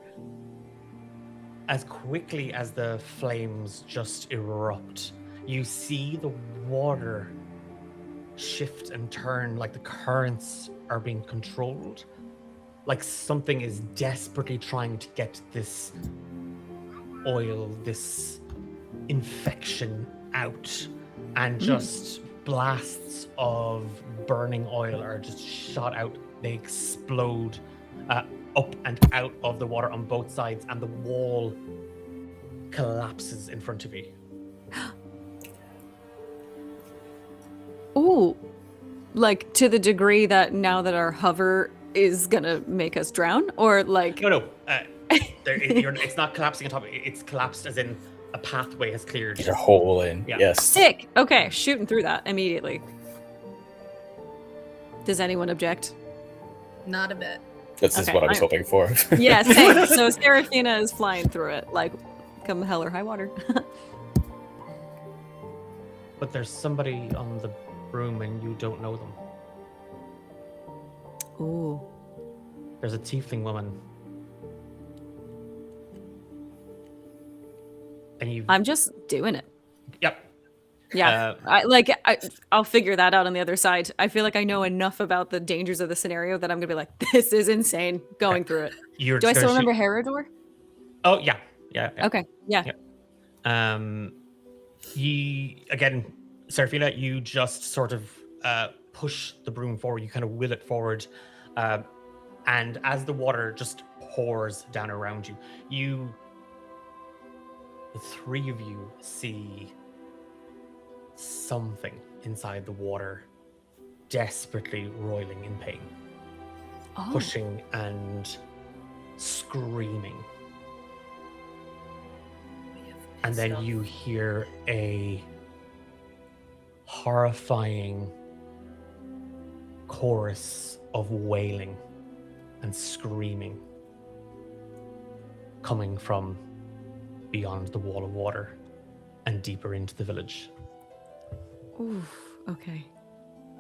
As quickly as the flames just erupt, you see the water shift and turn, like the currents are being controlled, like something is desperately trying to get this oil, this infection out, and just blasts of burning oil are just shot out. They explode up and out of the water on both sides, and the wall collapses in front of you. Ooh. Like to the degree that now that our hover is gonna make us drown? Or like. No. It's not collapsing on top. It's collapsed as in a pathway has cleared. Get a hole in. Yeah. Yes. Sick. Okay, shooting through that immediately. Does anyone object? Not a bit. This is Okay, what I was hoping for. Yeah, same. So Seraphina is flying through it, like come hell or high water. But there's somebody on the broom and you don't know them. Ooh. There's a tiefling woman. And I'm just doing it. Yep. Yeah, I'll figure that out on the other side. I feel like I know enough about the dangers of the scenario that I'm gonna be like, this is insane. Going through it. You're Do I just still gonna remember Herodor? Oh yeah. Okay, yeah. Again, Seraphina, you just sort of push the broom forward. You kind of will it forward, and as the water just pours down around you, the three of you see something inside the water, desperately roiling in pain, Oh. pushing and screaming. And then you hear a horrifying chorus of wailing and screaming coming from beyond the wall of water and deeper into the village. Oof. Okay.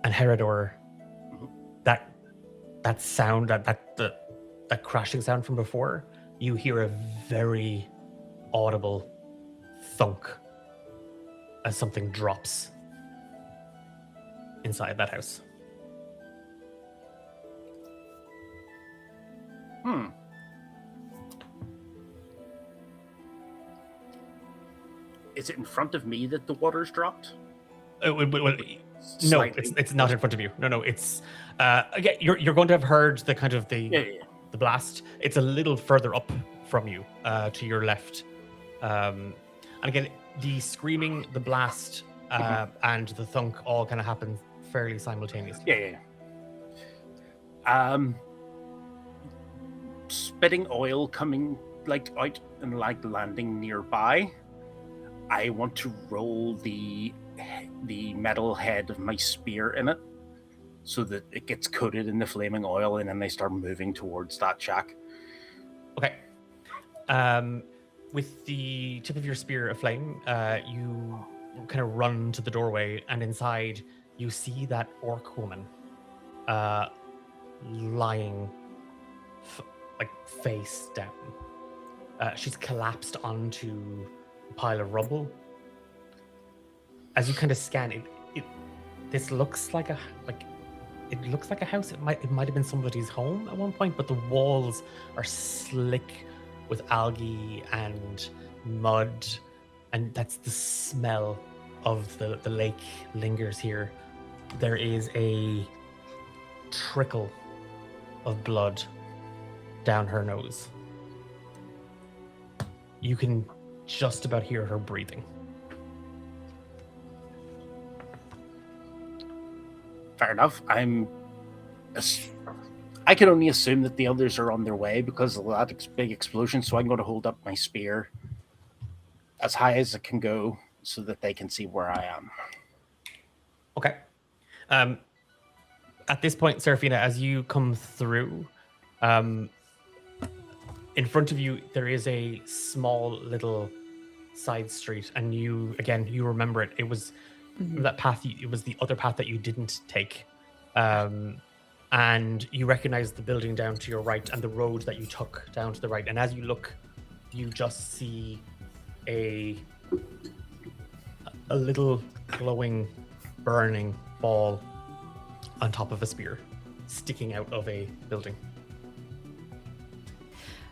And Herodor, that sound, that crashing sound from before, you hear a very audible thunk as something drops inside that house. Is it in front of me that the water's dropped? No, Slightly. it's not in front of you. No, it's again, you're going to have heard the kind of the blast. It's a little further up from you, to your left. And again, the screaming, the blast, and the thunk all kind of happen fairly simultaneously. Yeah. Spitting oil coming like out and like landing nearby. I want to roll the metal head of my spear in it so that it gets coated in the flaming oil, and then they start moving towards that shack. Okay. With the tip of your spear aflame, you kind of run to the doorway, and inside you see that orc woman lying like face down. She's collapsed onto a pile of rubble. As you kind of scan this looks like it looks like a house. It might have been somebody's home at one point, but the walls are slick with algae and mud, and that's the smell of the lake lingers here. There is a trickle of blood down her nose. You can just about hear her breathing. Fair enough. I can only assume that the others are on their way because of that big explosion, so I'm going to hold up my spear as high as it can go so that they can see where I am. Okay. At this point, Seraphina, as you come through, in front of you, there is a small little side street, and you remember it. It was that path. It was the other path that you didn't take, and you recognize the building down to your right and the road that you took down to the right. And as you look, you just see a little glowing, burning ball on top of a spear, sticking out of a building.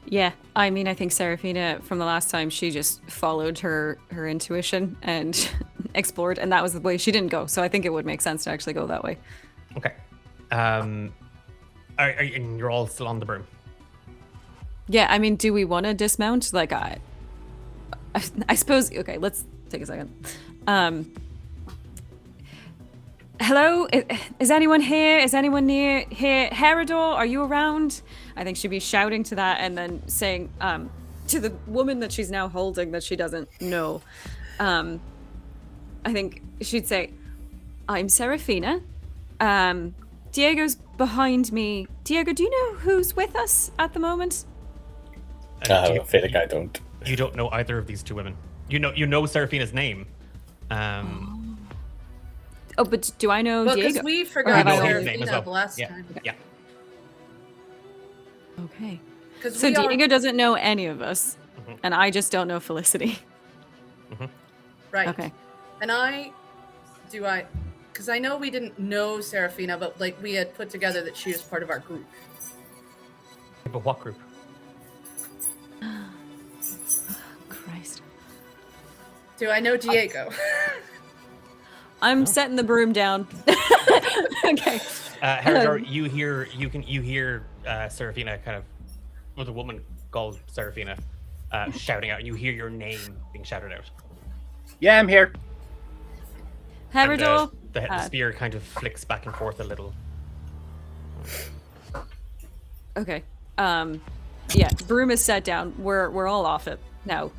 Yeah, I mean, I think Seraphina, from the last time, she just followed her intuition and explored, and that was the way she didn't go. So I think it would make sense to actually go that way. Okay. And you're all still on the broom? Yeah, I mean, do we want to dismount? Like, I suppose. Okay, let's take a second. Hello, is anyone here? Is anyone near here? Herodor, are you around? I think she'd be shouting to that and then saying to the woman that she's now holding that she doesn't know. I think she'd say, I'm Seraphina. Diego's behind me. Diego, do you know who's with us at the moment? I feel like I don't. You don't know either of these two women. You know Seraphina's name. Oh, but do I know Well, Diego? because we You forgot know about his name as Seraphina well. last Yeah. time. Yeah. Okay. 'Cause So we are- Diego doesn't know any of us, Mhm. and I just don't know Felicity. Right. Okay. And because I know we didn't know Seraphina, but like we had put together that she was part of our group. But what group? Christ. Do I know Diego? I'm setting the broom down. Okay. Herodor, you hear Seraphina kind of, well, the woman called Seraphina shouting out, and you hear your name being shouted out. Yeah, I'm here. And, Herodor. the spear kind of flicks back and forth a little. Okay. Yeah, broom is set down. We're all off it now.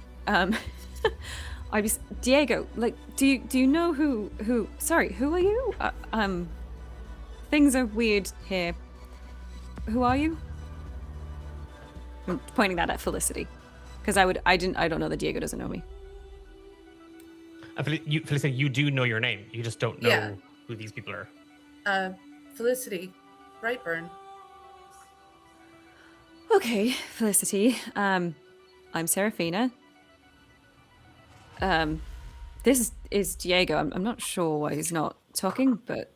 Diego, like, do you know who? Sorry, who are you? Things are weird here. Who are you? I'm pointing that at Felicity, because I don't know that Diego doesn't know me. Felicity, you do know your name. You just don't know Yeah. who these people are. Felicity Brightburn. Okay, Felicity. I'm Seraphina. This is Diego. I'm not sure why he's not talking, but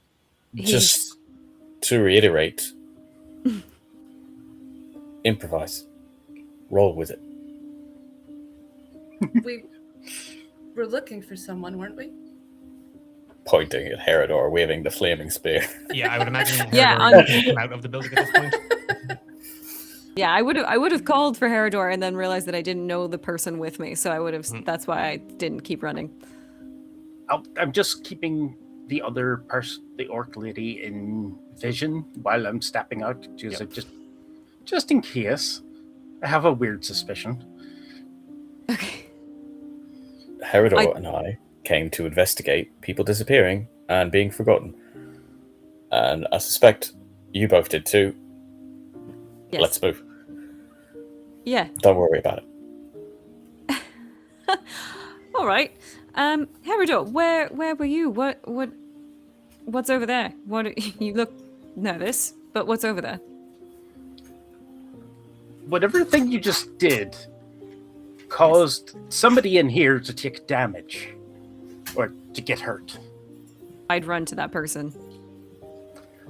Just to reiterate, improvise, roll with it. We were looking for someone, weren't we? Pointing at Herodor, waving the flaming spear. Yeah, I would imagine Yeah, Herodor would come out of the building at this point. Yeah, I would have called for Herodor and then realized that I didn't know the person with me, so I would have. That's why I didn't keep running. I'm just keeping the other person, the orc lady, in vision while I'm stepping out, just in case. I have a weird suspicion. Okay. Herodor and I came to investigate people disappearing and being forgotten. And I suspect you both did too. Yes. Let's move. Yeah. Don't worry about it. All right. Herodor, where were you? What's over there? You look nervous, but what's over there? Whatever thing you just did, caused somebody in here to take damage or to get hurt. I'd run to that person.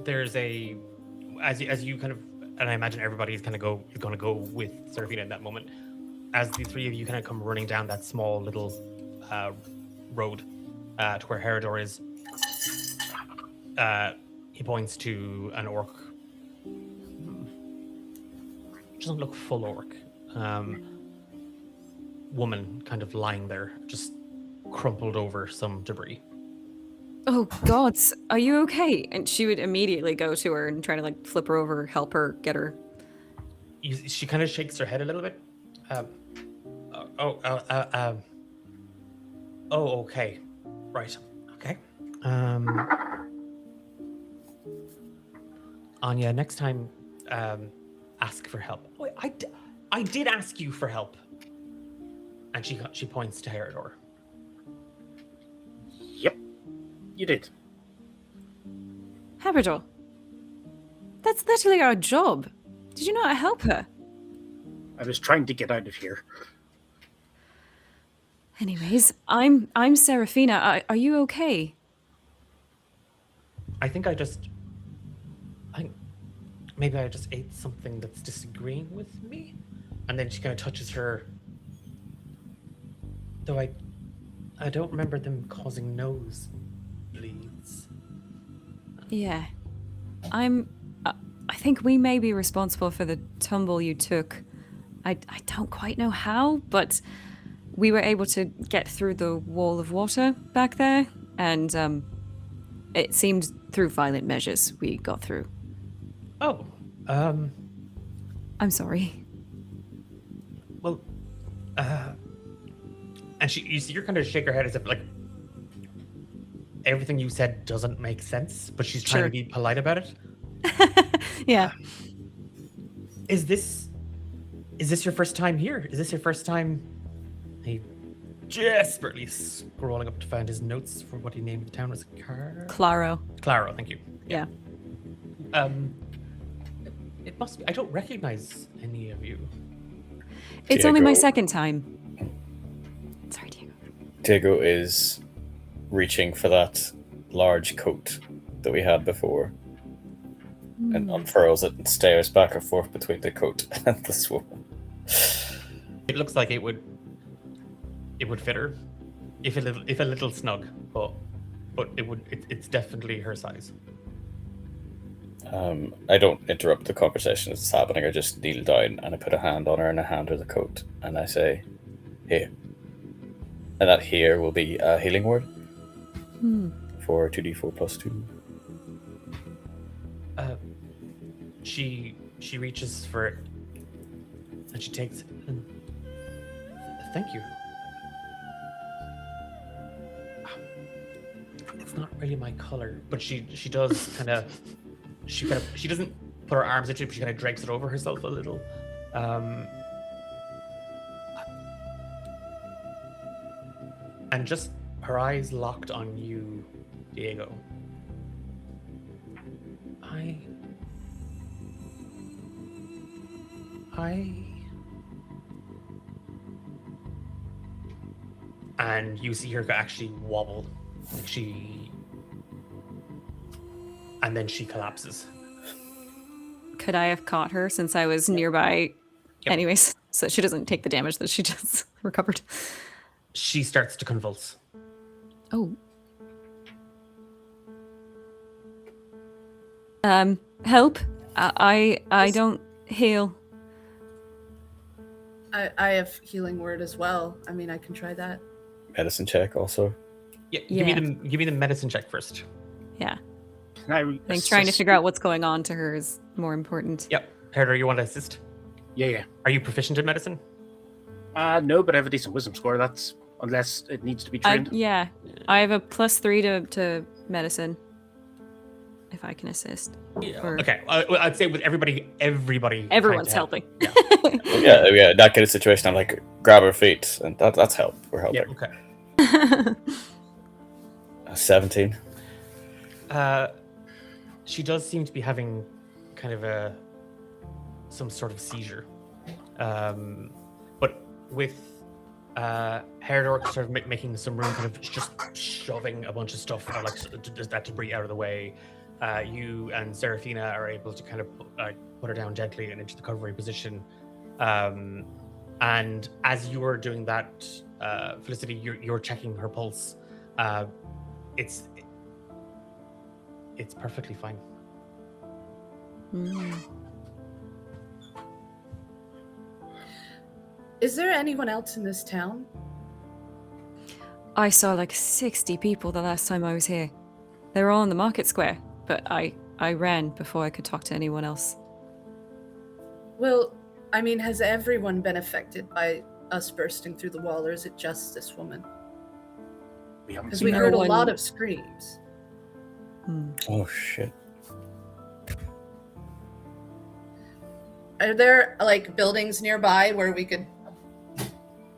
There's as you kind of, and I imagine everybody's kind of going to go with Seraphina in that moment. As the three of you kind of come running down that small little road to where Herodor is, he points to an orc. Doesn't look full orc. Woman kind of lying there, just crumpled over some debris. Oh God, are you okay? And she would immediately go to her and try to like flip her over, help her, get her. She kind of shakes her head a little bit. Okay, right, okay. Anya, next time, ask for help. Wait, I did ask you for help. And she points to Herodor. Yep, you did. Herodor, that's literally our job. Did you not help her? I was trying to get out of here. Anyways, I'm Seraphina. Are you okay? I think maybe I just ate something that's disagreeing with me. And then she kind of touches her. Though I don't remember them causing nosebleeds. Yeah. I think we may be responsible for the tumble you took. I don't quite know how, but we were able to get through the wall of water back there, and it seemed through violent measures we got through. Oh, I'm sorry. well, and you see her kind of shake her head as if like everything you said doesn't make sense, but she's trying to be polite about it. Yeah. Is this your first time here? Is this your first time? He desperately scrolling up to find his notes for what he named the town. Was Claro. Claro, thank you. Yeah. It must be. I don't recognize any of you. It's only my Diego. second time. Sorry, Diego. Diego is reaching for that large coat that we had before and unfurls it and stares back and forth between the coat and this woman. It looks like it would fit her, if a little snug, but it's definitely her size. I don't interrupt the conversation as it's happening. I just kneel down and I put a hand on her and I hand her the coat and I say, "Here." And that "here" will be a healing word for 2d4 plus 2. She reaches for it and she takes it. And thank you. It's not really my color, but she does kind of. She doesn't put her arms into it, but she kind of drapes it over herself a little. And just her eyes locked on you, Diego. And you see her actually wobble, like and then she collapses. Could I have caught her since I was nearby? Yep. Anyways, so she doesn't take the damage that she just recovered. She starts to convulse. Oh. Help. I don't heal. I have healing word as well. I mean, I can try that. Medicine check also. Yeah, Yeah. give me the medicine check first. Yeah. Can I I think trying to figure out what's going on to her is more important. Yep. Herder, you want to assist? Yeah. Are you proficient in medicine? No, but I have a decent wisdom score. That's unless it needs to be trained. Yeah. I have a +3 to medicine. If I can assist. Yeah. Or- Okay. I'd say with everybody. Everyone's trying to helping. Yeah. Yeah, that kind of situation. I'm like, grab her feet, and that's help. We're helping. Okay. 17. She does seem to be having kind of some sort of seizure. But with Herodor sort of making some room, kind of just shoving a bunch of stuff, like that debris out of the way. You and Seraphina are able to kind of put her down gently and into the recovery position. And as you are doing that, Felicity, you're checking her pulse. It's perfectly fine. Is there anyone else in this town? I saw like 60 people the last time I was here. They were all in the market square, but I ran before I could talk to anyone else. Well, I mean, has everyone been affected by us bursting through the wall, or is it just this woman? We haven't Because seen we her. heard a one- lot of screams. Oh shit. Are there like buildings nearby where we could?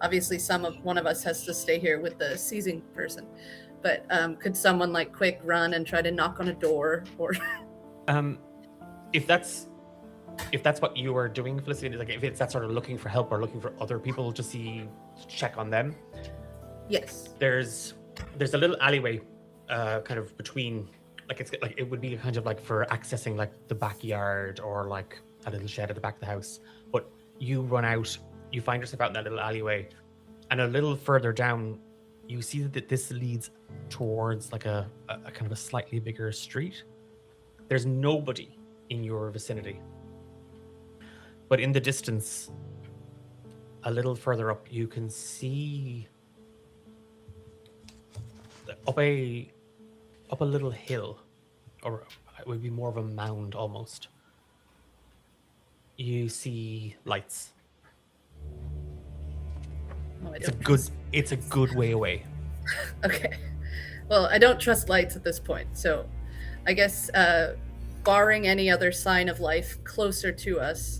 Obviously, one of us has to stay here with the seizing person, but could someone like quick run and try to knock on a door or? If that's what you are doing, Felicity, like if it's that sort of looking for help or looking for other people to check on them. Yes. There's a little alleyway, kind of between, like it's like it would be kind of like for accessing like the backyard or like a little shed at the back of the house. But you run out, you find yourself out in that little alleyway, and a little further down, you see that this leads towards like a kind of a slightly bigger street. There's nobody in your vicinity, but in the distance, a little further up, you can see up a little hill, or it would be more of a mound almost. You see lights. No, I It's a don't good. trust- It's a good way away. Okay. Well, I don't trust lights at this point, so I guess barring any other sign of life closer to us,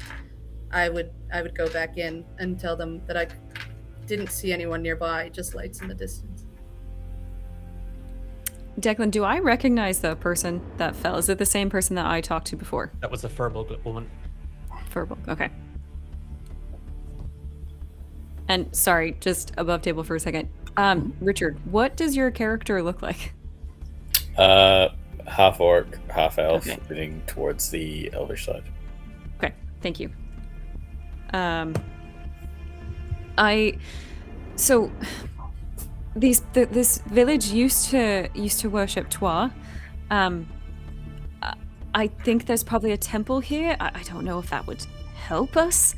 I would go back in and tell them that I didn't see anyone nearby, just lights in the distance. Declan, do I recognize the person that fell? Is it the same person that I talked to before? That was a Furbolg woman. Furbolg, okay. And sorry, just above table for a second. Richard, what does your character look like? Half orc, half elf, Okay. leaning towards the elvish side. Okay, thank you. So this village used to worship Twa. I think there's probably a temple here. I don't know if that would help us,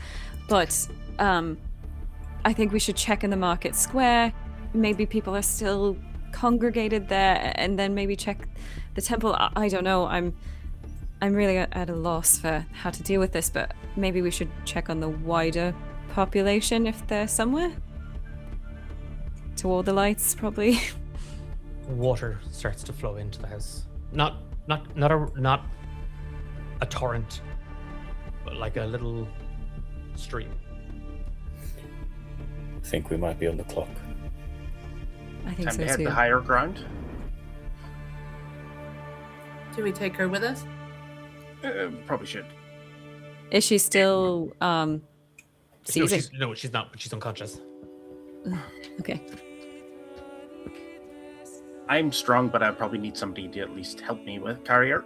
but I think we should check in the market square. Maybe people are still congregated there, and then maybe check the temple. I don't know. I'm really at a loss for how to deal with this, but maybe we should check on the wider population if they're somewhere. To all the lights, probably. Water starts to flow into the house. Not a torrent, but like a little stream. I think we might be on the clock. I think Time so to head too. to higher ground. Do we take her with us? Probably should. Is she still seizing? No, she's not. But she's unconscious. Okay. I'm strong, but I probably need somebody to at least help me with carry her.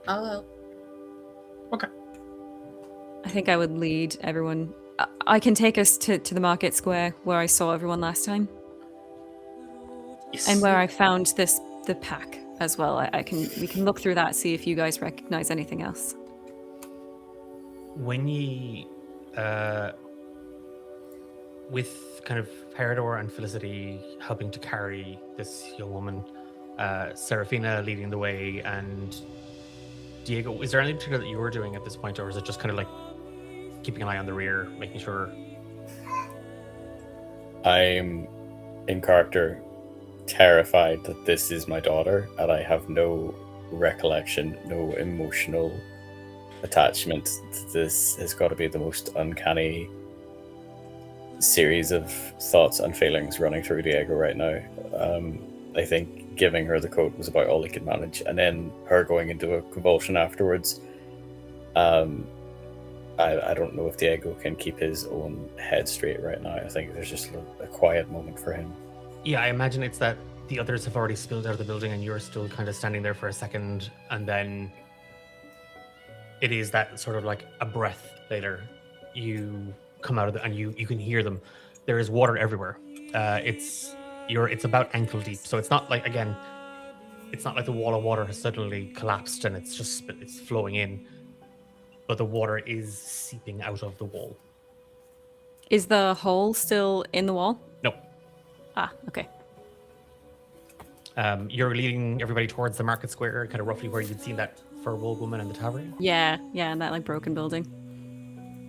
I'll help. Okay. I think I would lead everyone. I can take us to the market square where I saw everyone last time, Yes. and where I found the pack as well. We can look through that, see if you guys recognize anything else. When you, with kind of Herodor and Felicity helping to carry this young woman, Seraphina leading the way, and Diego, is there anything particular that you were doing at this point, or is it just kind of like keeping an eye on the rear, making sure? I'm in character terrified that this is my daughter, and I have no recollection, no emotional attachment. This has got to be the most uncanny series of thoughts and feelings running through Diego right now. I think giving her the coat was about all he could manage, and then her going into a convulsion afterwards. I don't know if Diego can keep his own head straight right now. I think there's just a quiet moment for him. Yeah, I imagine it's that the others have already spilled out of the building and you're still kind of standing there for a second, and then it is that sort of like a breath later. You come out of it and you can hear them. There is water everywhere. It's about ankle deep, so it's not like, again, it's not like the wall of water has suddenly collapsed and it's flowing in, but the water is seeping out of the wall. Is the hole still in the wall? Nope. Ah, okay. You're leading everybody towards the market square, kind of roughly where you'd seen that fur-wool woman in the tavern. Yeah, and that like broken building.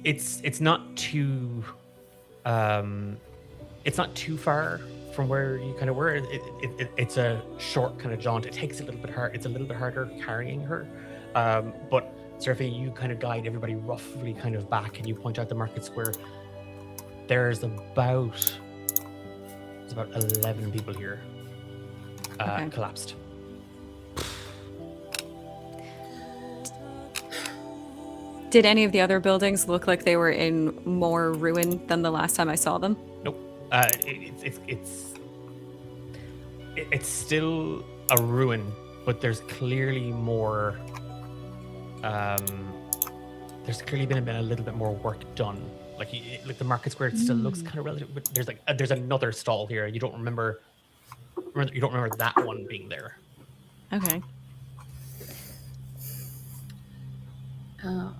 It's not too far from where you kind of were. It's a short kind of jaunt. It takes a little bit hard. It's a little bit harder carrying her, but Seraphi, you kind of guide everybody roughly kind of back, and you point out the market square. There's about 11 people here. Okay. Collapsed. Did any of the other buildings look like they were in more ruin than the last time I saw them? Nope. It's still a ruin, but there's clearly more. There's clearly been a little bit more work done. Like the market square still looks kind of relative, but there's another stall here. You don't remember that one being there. Okay. Oh.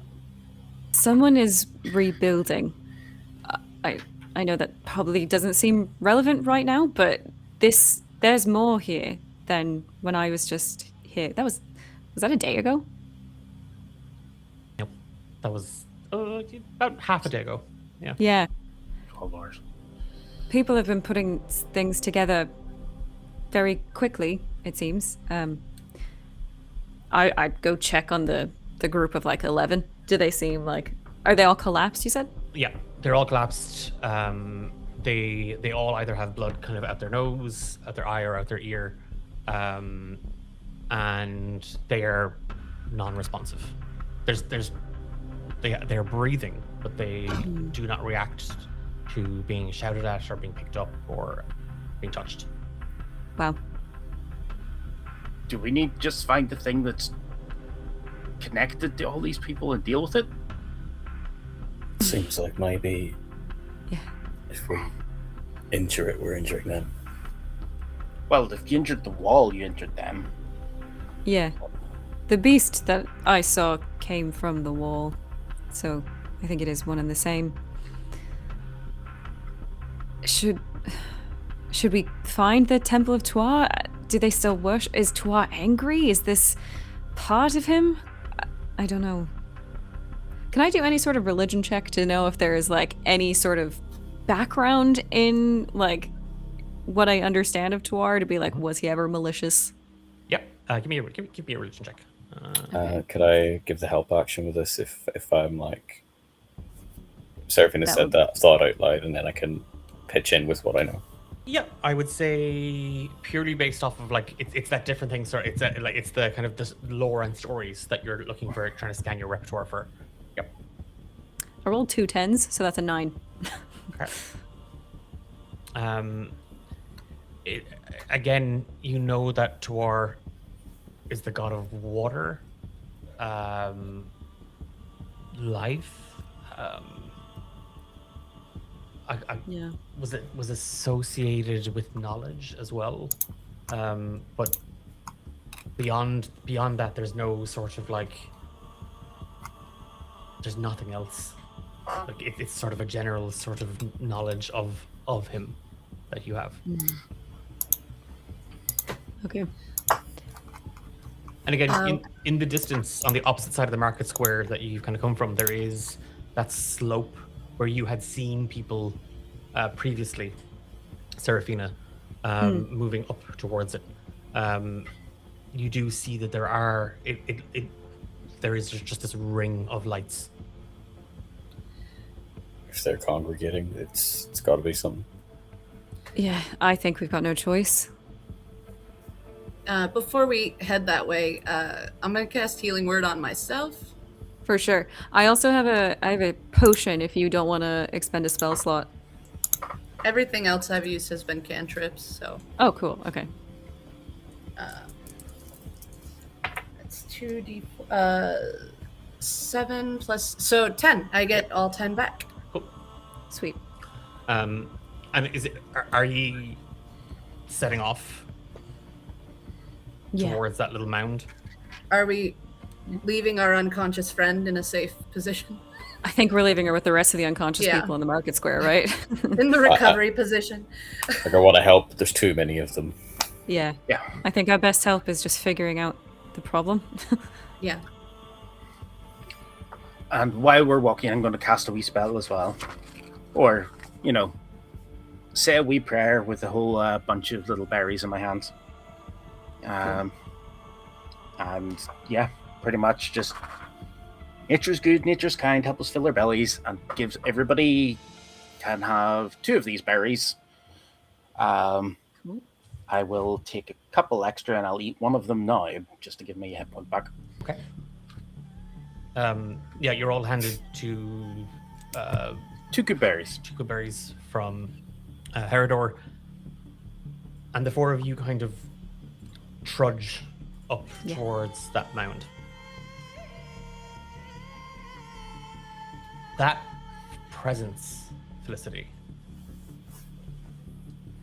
Someone is rebuilding. I know that probably doesn't seem relevant right now, but there's more here than when I was just here. Was that a day ago? Nope. That was about half a day ago. Yeah. Yeah. 12 hours. People have been putting things together very quickly, it seems. I'd go check on the group of like 11. Do they seem like... Are they all collapsed, you said? Yeah, they're all collapsed. They all either have blood kind of out their nose, out their eye, or out their ear. And they are non-responsive. They're breathing, but they do not react to being shouted at or being picked up or being touched. Wow. Do we need to just find the thing that's connected to all these people and deal with it? Seems like maybe Yeah. if we injure it, we're injuring them. Well, if you injured the wall, you injured them. Yeah. The beast that I saw came from the wall, so I think it is one and the same. Should we find the Temple of Tuar? Do they still worship? Is Tuar angry? Is this part of him? I don't know. Can I do any sort of religion check to know if there is like any sort of background in like what I understand of Tuar to be like, was he ever malicious? Yep. Give me a religion check. Could I give the help action with this if I'm like Seraphina said that thought out loud, and then I can pitch in with what I know? Yeah, I would say purely based off of like it's that different thing. So it's the kind of the lore and stories that you're looking for, trying to scan your repertoire for. Yep. I rolled 2 10s, so that's a 9. Okay. Again, you know that Tuar is the god of water, life. Yeah. Was associated with knowledge as well, but beyond that, there's no sort of like. There's nothing else. Like it's sort of a general sort of knowledge of him that you have. Okay. And again, in the distance, on the opposite side of the market square that you've kind of come from, there is that slope where you had seen people previously, Seraphina, moving up towards it. You do see that there is just this ring of lights. If they're congregating, it's got to be something. Yeah, I think we've got no choice. Before we head that way, I'm going to cast Healing Word on myself For sure. I also have a potion if you don't want to expend a spell slot. Everything else I've used has been cantrips, so Oh, cool. Okay. that's 2d 7 plus, so 10. I get all 10 back. Sweet. And are you setting off Yeah. towards that little mound? Are we leaving our unconscious friend in a safe position? I think we're leaving her with the rest of the unconscious Yeah. people in the market square, right? In the recovery position? Like, I want to help. There's too many of them. Yeah. Yeah. I think our best help is just figuring out the problem. Yeah. And while we're walking, I'm going to cast a wee spell as well. Or, say a wee prayer with a whole bunch of little berries in my hands. And yeah, pretty much just nature's good, nature's kind, help us fill our bellies, and gives everybody can have 2 of these berries. Cool. I will take a couple extra and I'll eat one of them now just to give me a hit point back. Okay. Yeah, you're all handed 2 2 good berries. choco berries from Herodor, and the 4 of you kind of trudge up Yeah. towards that mound. That presence, Felicity,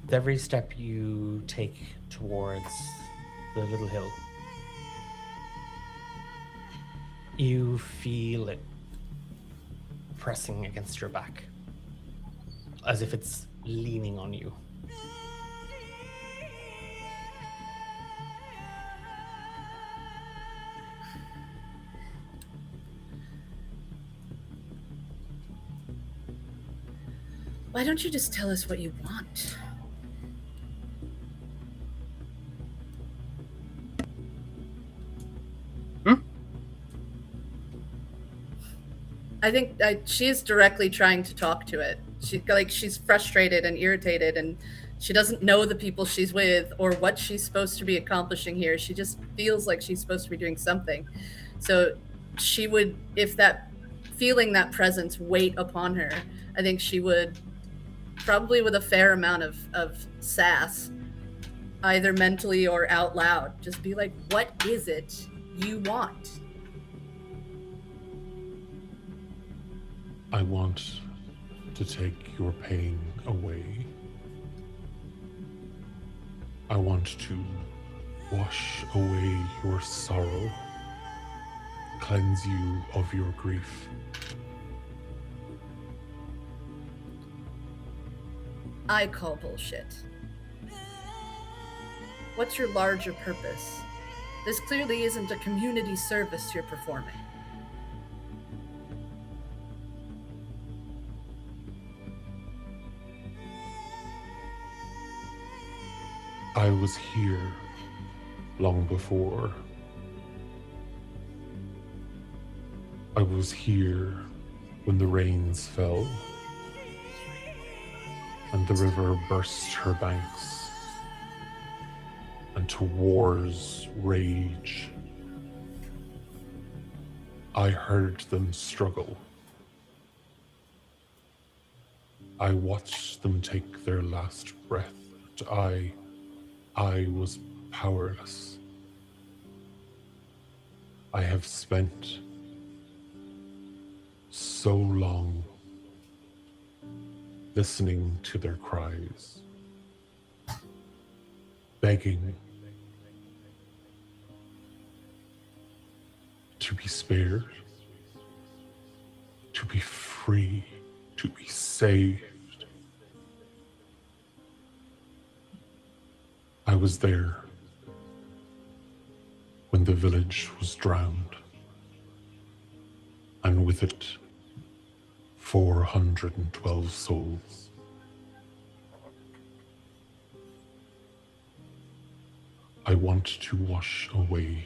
with every step you take towards the little hill, you feel it pressing against your back, as if it's leaning on you. Why don't you just tell us what you want? I think she's directly trying to talk to it. She's frustrated and irritated, and she doesn't know the people she's with or what she's supposed to be accomplishing here. She just feels like she's supposed to be doing something. So she would, if that feeling that presence weight upon her, I think she would, probably with a fair amount of sass, either mentally or out loud, just be like, what is it you want? I want to take your pain away. I want to wash away your sorrow, cleanse you of your grief. I call bullshit. What's your larger purpose? This clearly isn't a community service you're performing. I was here long before. I was here when the rains fell and the river burst her banks, and to war's rage. I heard them struggle. I watched them take their last breath, and I was powerless. I have spent so long listening to their cries, begging to be spared, to be free, to be saved. I was there when the village was drowned, and with it 412 souls. I want to wash away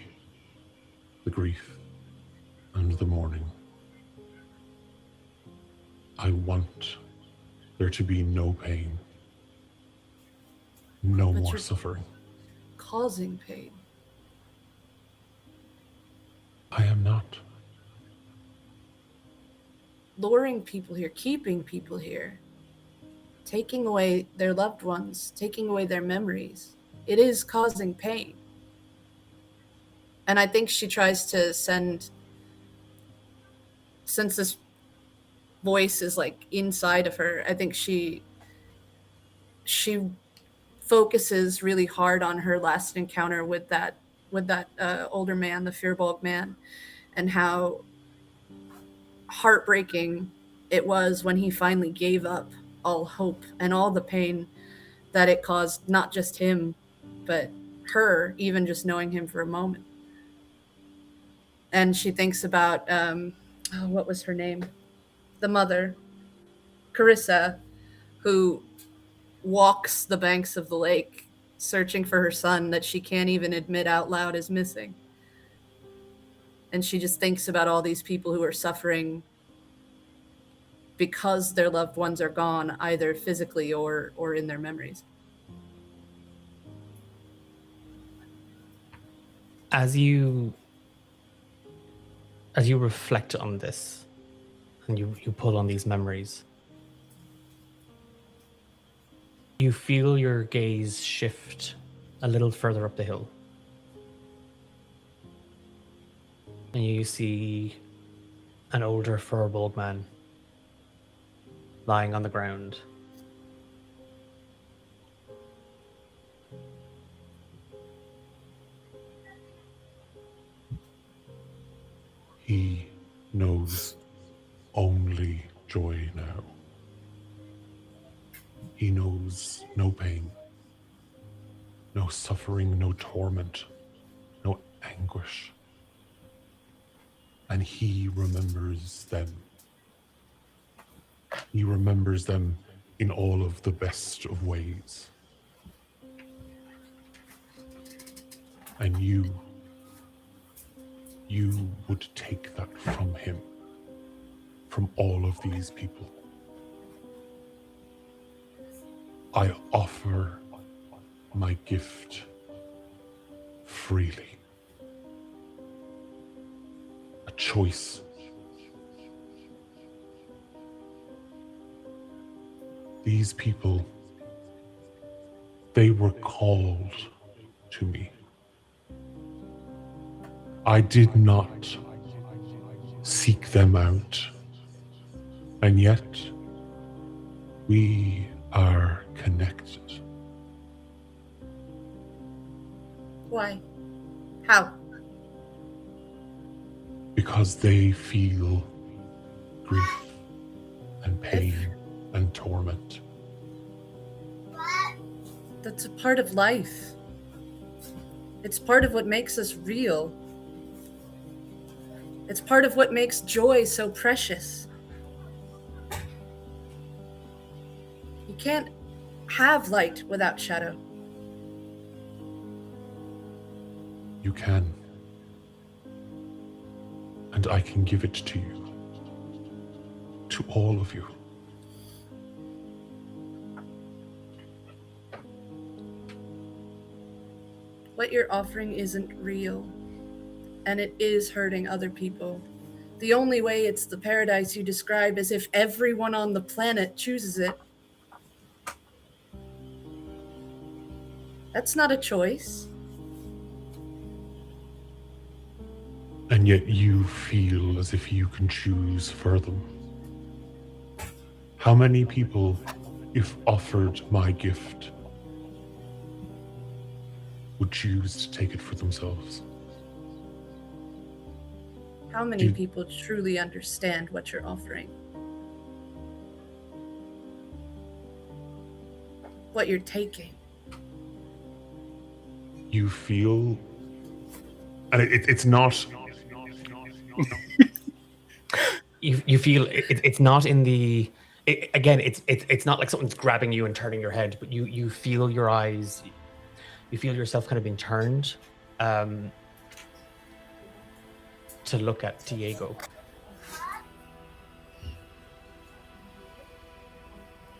the grief and the mourning. I want there to be no pain, no But more you're suffering. causing pain. I am not. luring people here, keeping people here, taking away their loved ones, taking away their memories. It is causing pain. And I think she tries to send, since this voice is like inside of her, I think she focuses really hard on her last encounter with that older man, the Fearbog man, and how heartbreaking it was when he finally gave up all hope and all the pain that it caused, not just him, but her, even just knowing him for a moment. And she thinks about, what was her name? The mother, Carissa, who walks the banks of the lake searching for her son that she can't even admit out loud is missing. And she just thinks about all these people who are suffering because their loved ones are gone, either physically or in their memories. As you reflect on this and you pull on these memories, you feel your gaze shift a little further up the hill. And you see an older Firbolg man lying on the ground. He knows only joy now. He knows no pain, no suffering, no torment, no anguish. And he remembers them. He remembers them in all of the best of ways. And you would take that from him, from all of these people. I offer my gift freely. A choice. These people, they were called to me. I did not seek them out, and yet we are connected. Why? How? Because they feel grief and pain and torment. That's a part of life. It's part of what makes us real. It's part of what makes joy so precious. You can't have light without shadow. You can. And I can give it to you. To all of you. What you're offering isn't real, and it is hurting other people. The only way it's the paradise you describe is if everyone on the planet chooses it. That's not a choice. And yet you feel as if you can choose for them. How many people, if offered my gift, would choose to take it for themselves? How many people truly understand what you're offering? What you're taking? You feel, and it's not. You feel it's not in the. Again, it's not like something's grabbing you and turning your head, but you feel your eyes. You feel yourself kind of being turned to look at Diego.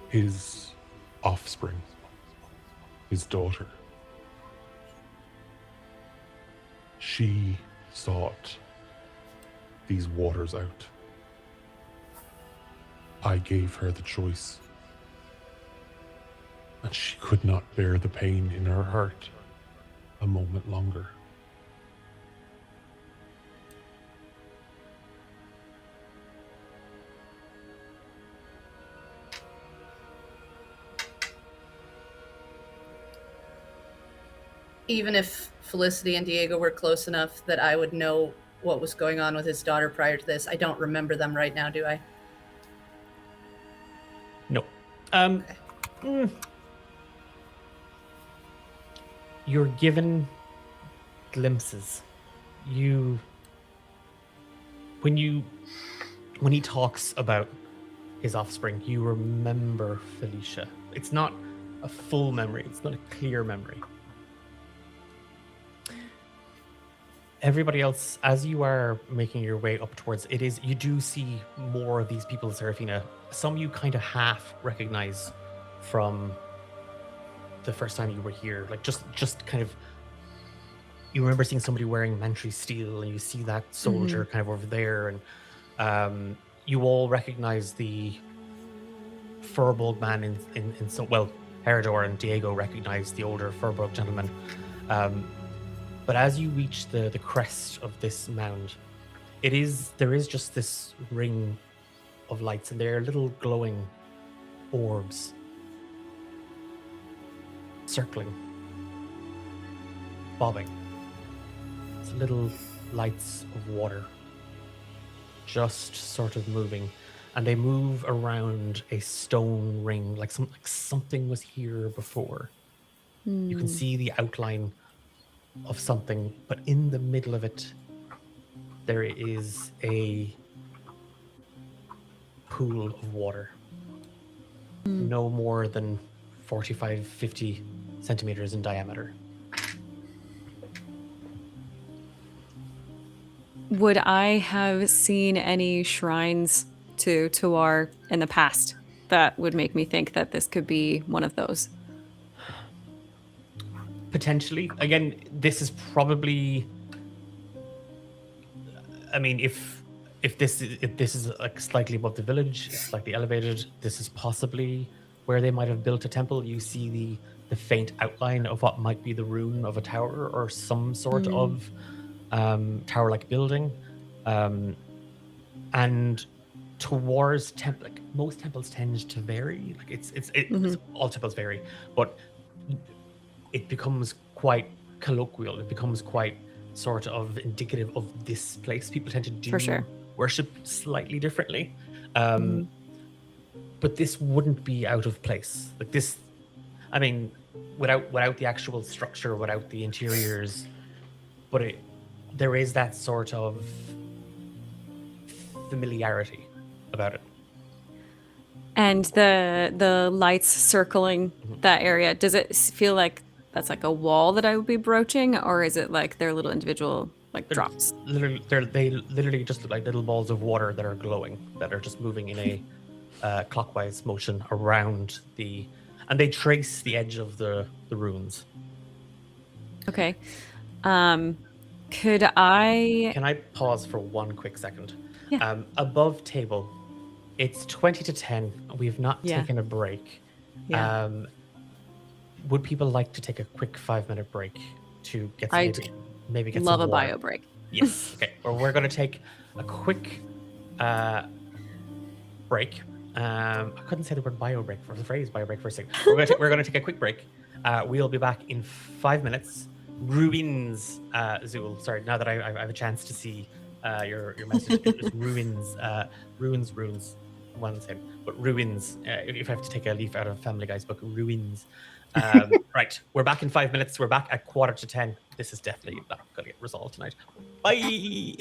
His offspring, his daughter. She sought these waters out. I gave her the choice. And she could not bear the pain in her heart a moment longer. Even if Felicity and Diego were close enough that I would know what was going on with his daughter prior to this, I don't remember them right now, do I? No. Okay. You're given glimpses. When he talks about his offspring, you remember Felicia. It's not a full memory. It's not a clear memory. Everybody else, as you are making your way up towards it, you do see more of these people, Serafina. Some you kind of half recognize from the first time you were here. Like just kind of, you remember seeing somebody wearing Mantry steel, and you see that soldier kind of over there, and you all recognize the Furbolg man in some, well, Herodor and Diego recognize the older Furbolg gentleman. But as you reach the crest of this mound, there is just this ring of lights, and they're little glowing orbs circling, bobbing. It's little lights of water just sort of moving, and they move around a stone ring like something was here before. You can see the outline of something, but in the middle of it there is a pool of water, no more than 45-50 centimeters in diameter. Would I have seen any shrines to Tuar in the past that would make me think that this could be one of those? Potentially. Again, this is probably, I mean, if this is like slightly above the village, it's slightly elevated, this is possibly where they might have built a temple. You see the faint outline of what might be the ruin of a tower or some sort of tower-like building, and towards temple, like most temples tend to vary. Like it's all temples vary, but it becomes quite colloquial. It becomes quite sort of indicative of this place. People tend to do For sure. worship slightly differently, but this wouldn't be out of place. Like this, I mean, without the actual structure, without the interiors, but there is that sort of familiarity about it. And the lights circling that area, does it feel like that's like a wall that I would be broaching, or is it like they're little individual drops? They literally just look like little balls of water that are glowing, that are just moving in a clockwise motion around and they trace the edge of the ruins. Okay. Could I... Can I pause for one quick second? Yeah. Above table, it's 20 to 10. We've not taken a break. Yeah. Would people like to take a quick 5-minute break to get some, maybe get love some a water? bio break. Yes. Okay. Well, we're going to take a quick break. I couldn't say the word bio break for the phrase bio break for a second. We're going to take a quick break. We'll be back in 5 minutes. Ruins, Zool. Sorry, now that I have a chance to see your message, it was ruins, ruins. One's in, but ruins. If I have to take a leaf out of Family Guy's book, ruins. Right, we're back in 5 minutes. We're back at 9:45. This is definitely not going to get resolved tonight. Bye.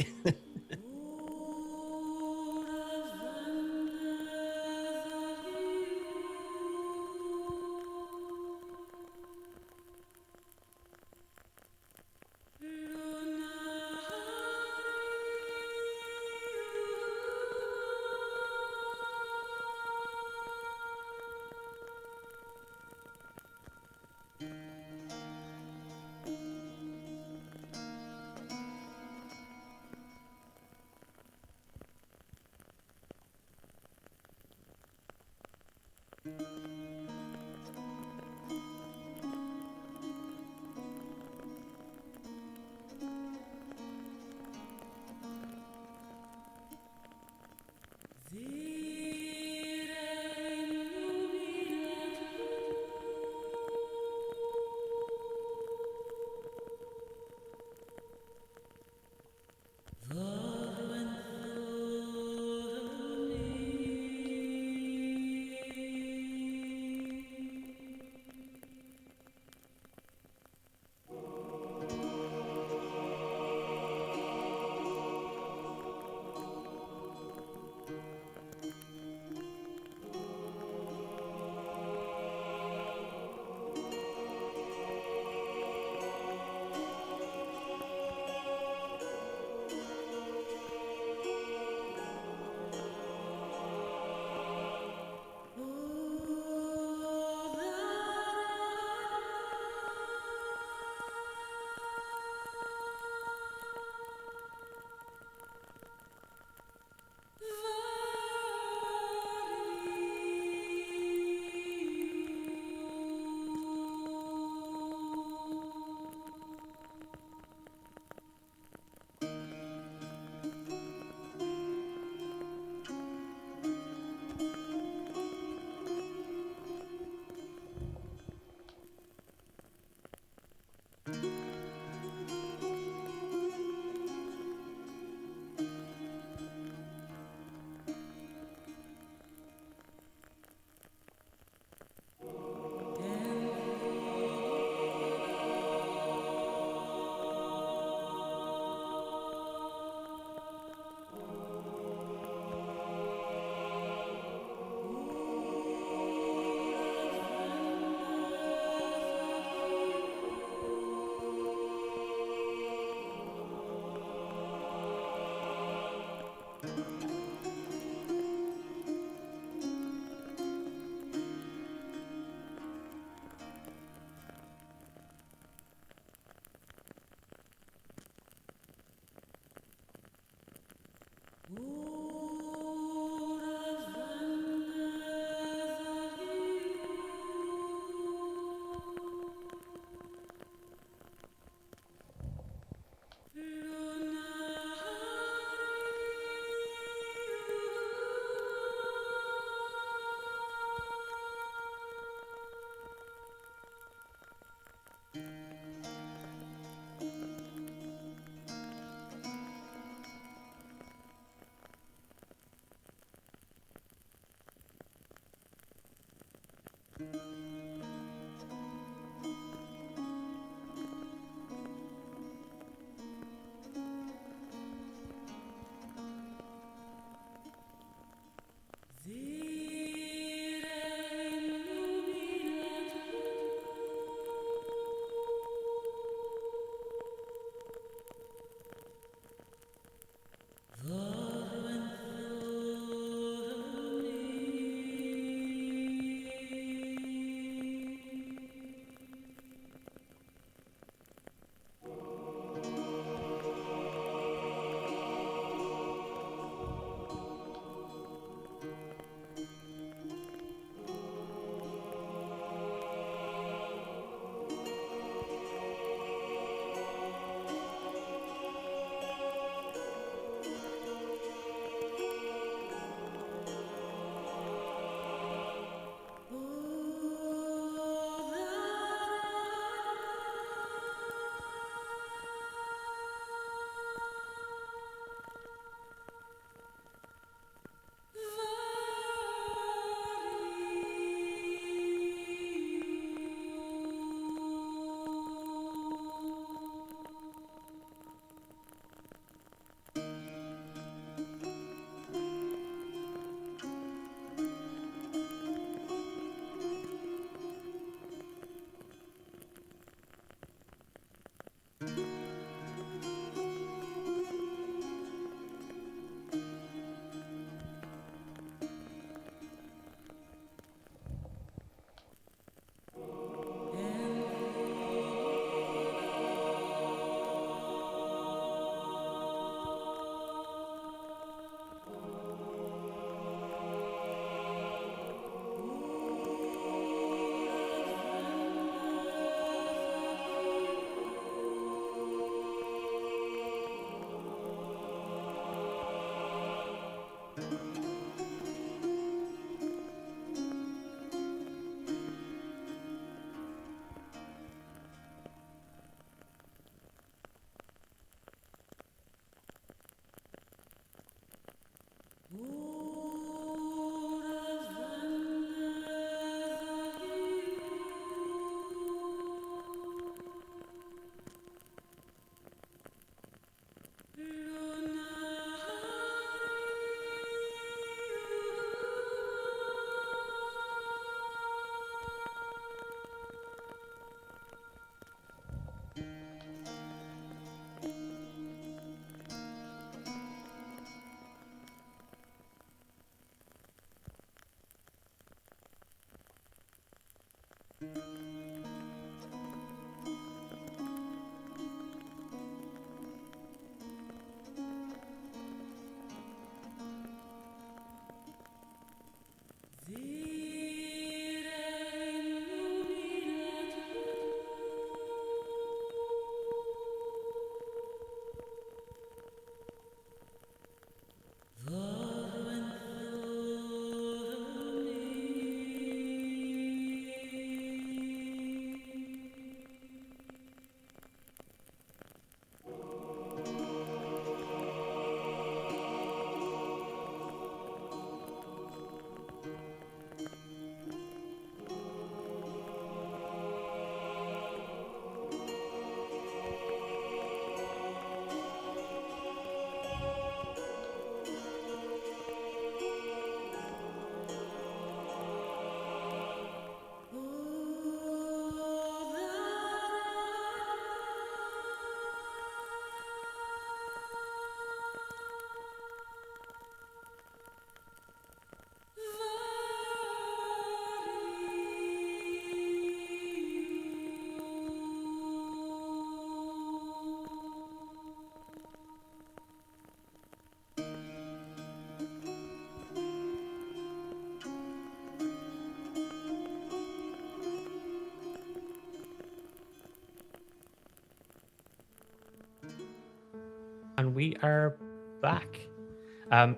And we are back.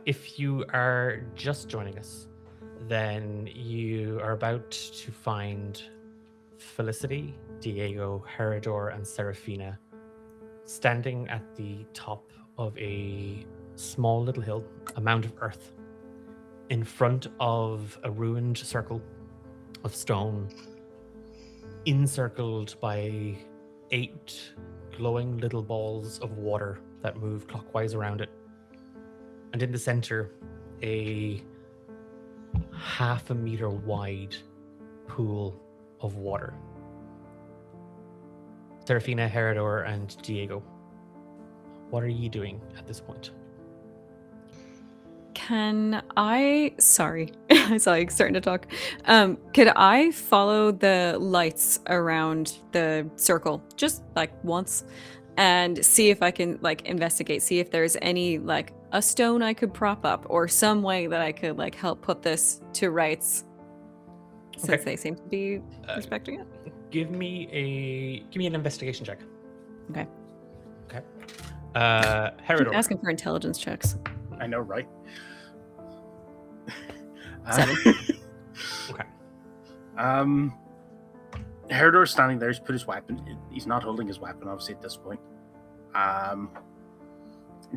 If you are just joining us, then you are about to find Felicity, Diego, Herodor, and Serafina standing at the top of a small little hill, a mound of earth, in front of a ruined circle of stone, encircled by 8 glowing little balls of water that move clockwise around it. And in the center, a half a meter wide pool of water. Serafina, Herodor, and Diego, what are you doing at this point? Can I? Sorry, I saw you starting to talk. Could I follow the lights around the circle just like once, and see if I can like investigate, see if there's any like a stone I could prop up or some way that I could like help put this to rights, since Okay. they seem to be respecting it. Give me an investigation check. Okay. Okay. Keep Herodor. asking for intelligence checks. I know, right? 7. Okay. Herodor's standing there. He's put his weapon. He's not holding his weapon, obviously, at this point.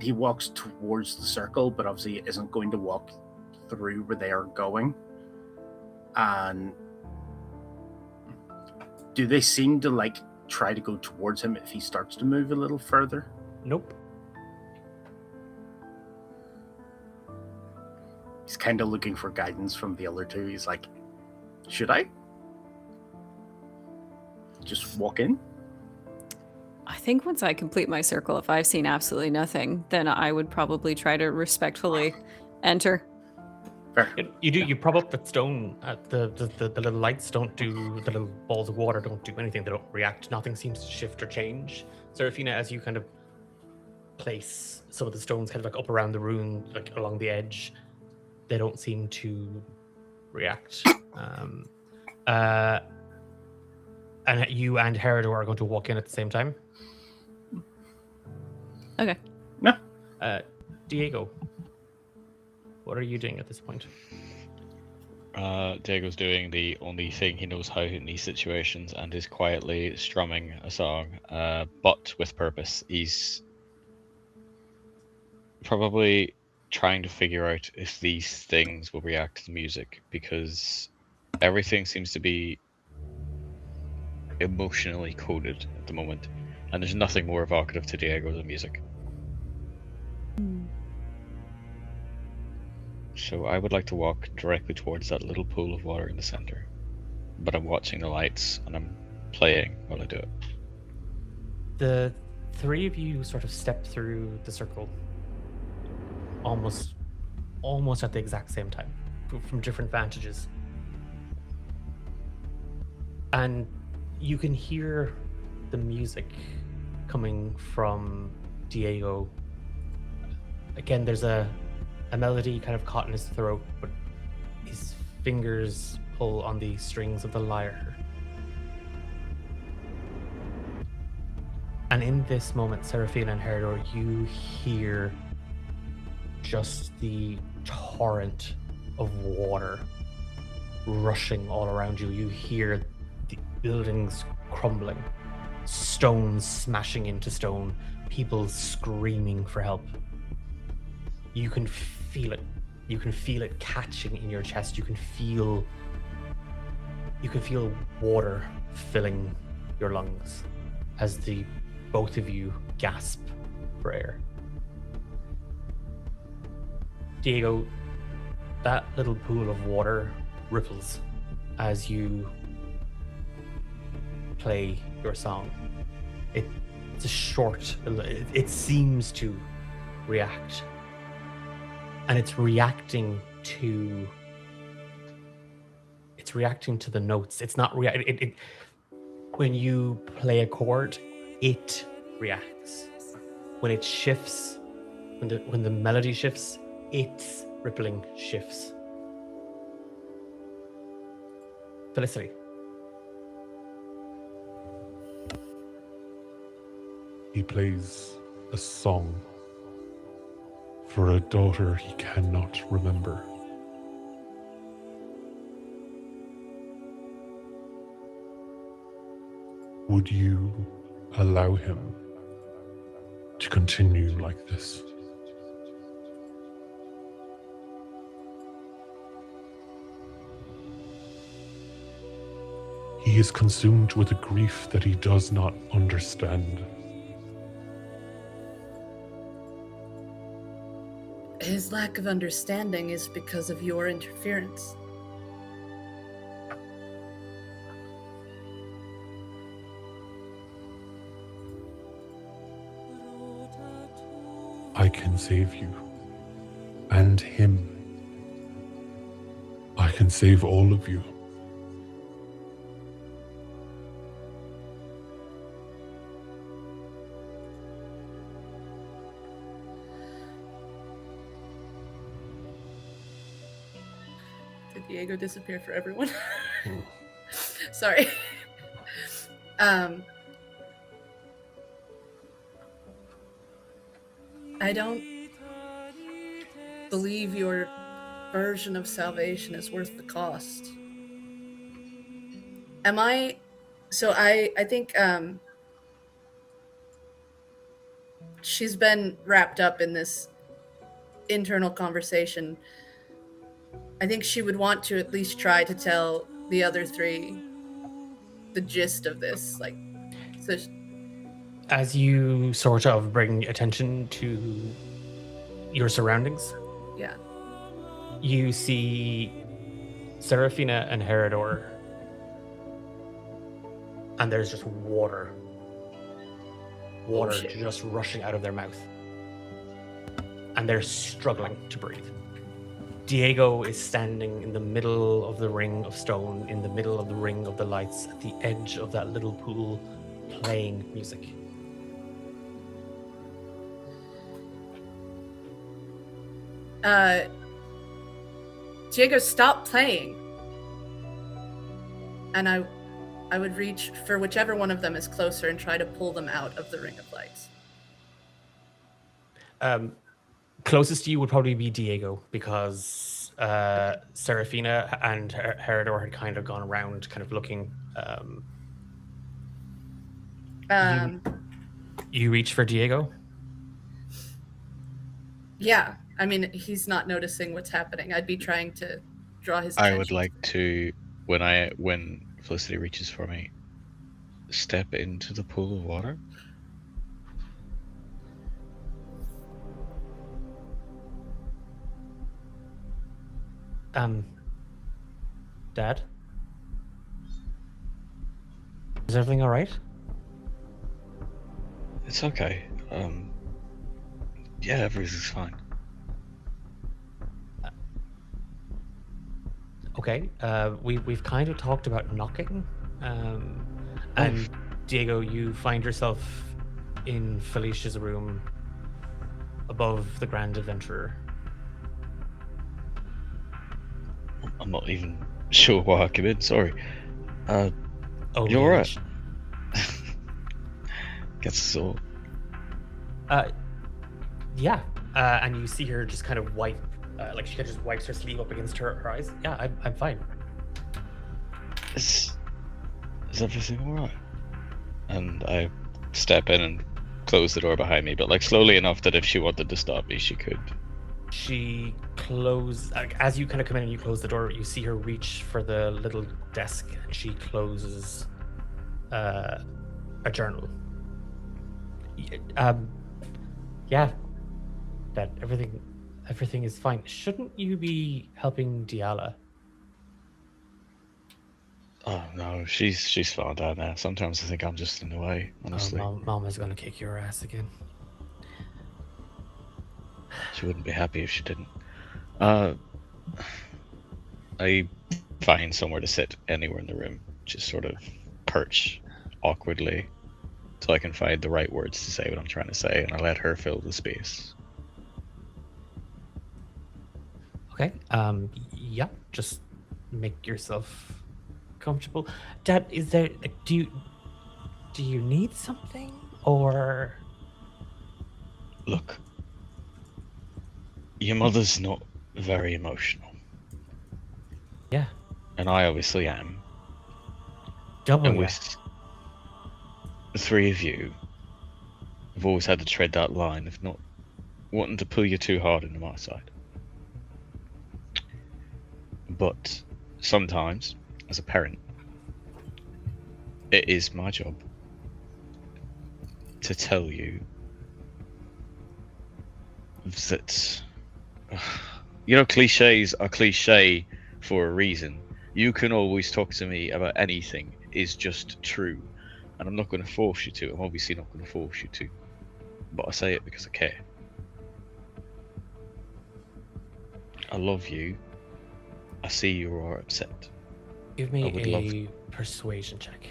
He walks towards the circle, but obviously isn't going to walk through where they are going. And do they seem to like try to go towards him if he starts to move a little further? Nope. He's kind of looking for guidance from the other two. He's like, should I just walk in? I think once I complete my circle, if I've seen absolutely nothing, then I would probably try to respectfully enter. Fair. You prop up that stone. The little lights don't do, the little balls of water don't do anything. They don't react. Nothing seems to shift or change. Serafina, as you kind of place some of the stones kind of like up around the room, like along the edge, they don't seem to react. And you and Herodor are going to walk in at the same time. Okay. No. Diego, what are you doing at this point? Diego's doing the only thing he knows how in these situations and is quietly strumming a song, but with purpose. He's probably trying to figure out if these things will react to the music, because everything seems to be emotionally coded at the moment, and there's nothing more evocative to Diego than music. So I would like to walk directly towards that little pool of water in the center, but I'm watching the lights and I'm playing while I do it. The three of you sort of step through the circle almost at the exact same time, from different vantages. And you can hear the music coming from Diego. Again, there's a melody kind of caught in his throat, but his fingers pull on the strings of the lyre. And in this moment, Serafina and Herodor, you hear just the torrent of water rushing all around you. You hear the buildings crumbling, stones smashing into stone, people screaming for help. You can feel it. You can feel it catching in your chest. You can feel water filling your lungs as the both of you gasp for air. Diego, that little pool of water ripples as you play your song. It's a short, it seems to react. And it's reacting to the notes. It's not when you play a chord, it reacts. When it shifts, when the melody shifts, its rippling shifts. Felicity. He plays a song for a daughter he cannot remember. Would you allow him to continue like this? He is consumed with a grief that he does not understand. His lack of understanding is because of your interference. I can save you. And him. I can save all of you. Did Diego disappear for everyone? Sorry. I don't believe your version of salvation is worth the cost. Am I? So I think she's been wrapped up in this internal conversation. I think she would want to at least try to tell the other three the gist of this. Like, so As you sort of bring attention to your surroundings, yeah. you see Seraphina and Herodor, and there's just water shit. just rushing out of their mouth, and they're struggling to breathe. Diego is standing in the middle of the ring of stone, in the middle of the ring of the lights, at the edge of that little pool, playing music. Diego, stop playing. And I would reach for whichever one of them is closer and try to pull them out of the ring of lights. Closest to you would probably be Diego, because Seraphina and Herodor had kind of gone around, kind of looking. You reach for Diego? Yeah. I mean, he's not noticing what's happening. I'd be trying to draw his attention. I would like to, when Felicity reaches for me, step into the pool of water. Dad? Is everything all right? It's okay. Yeah, everything's fine. Okay. We've kind of talked about knocking, and Diego, you find yourself in Felicia's room, above the Grand Adventurer. I'm not even sure why I came in. Sorry. Oh, You're all right. Gets so. Yeah. And you see her just kind of wipe, like she just wipes her sleeve up against her eyes. Yeah, I'm fine. Is everything all right? And I step in and close the door behind me, but like slowly enough that if she wanted to stop me, she could. She closes, as you kind of come in and you close the door, you see her reach for the little desk, and she closes a journal. Yeah, that everything is fine. Shouldn't you be helping Diala? Oh no, she's fine down there. Sometimes I think I'm just in the way, honestly. Mama's gonna kick your ass again. She wouldn't be happy if she didn't. I find somewhere to sit anywhere in the room, just sort of perch awkwardly so I can find the right words to say what I'm trying to say, and I let her fill the space. Okay. Yeah, just make yourself comfortable. Dad, is there, like, do you need something, or? Look, your mother's not very emotional. Yeah. And I obviously am. Double. And with the three of you, I've always had to tread that line of not wanting to pull you too hard into my side. But sometimes, as a parent, it is my job to tell you that, cliches are cliche for a reason. You can always talk to me about anything is just true, and I'm not going to force you to. I'm obviously not going to force you to, but I say it because I care. I love you. I see you are upset. Give I me would a persuasion check.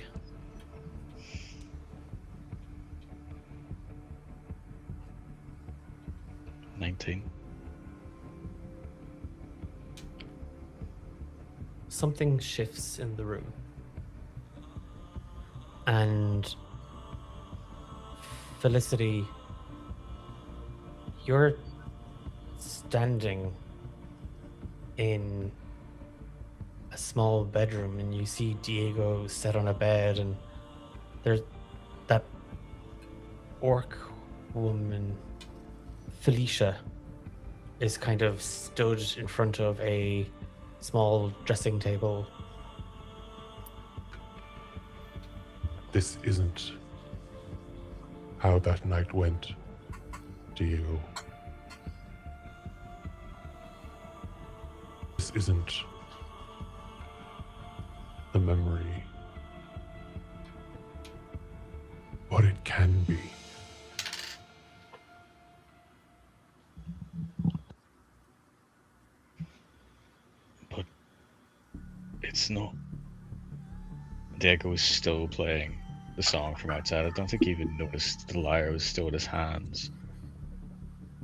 love 19. Something shifts in the room. And Felicity, you're standing in a small bedroom and you see Diego set on a bed, and there's that orc woman, Felicia, is kind of stood in front of a small dressing table. This isn't how that night went, Diego. This isn't the memory, what it can be. But it's not. Diego was still playing the song from outside. I don't think he even noticed the lyre was still in his hands.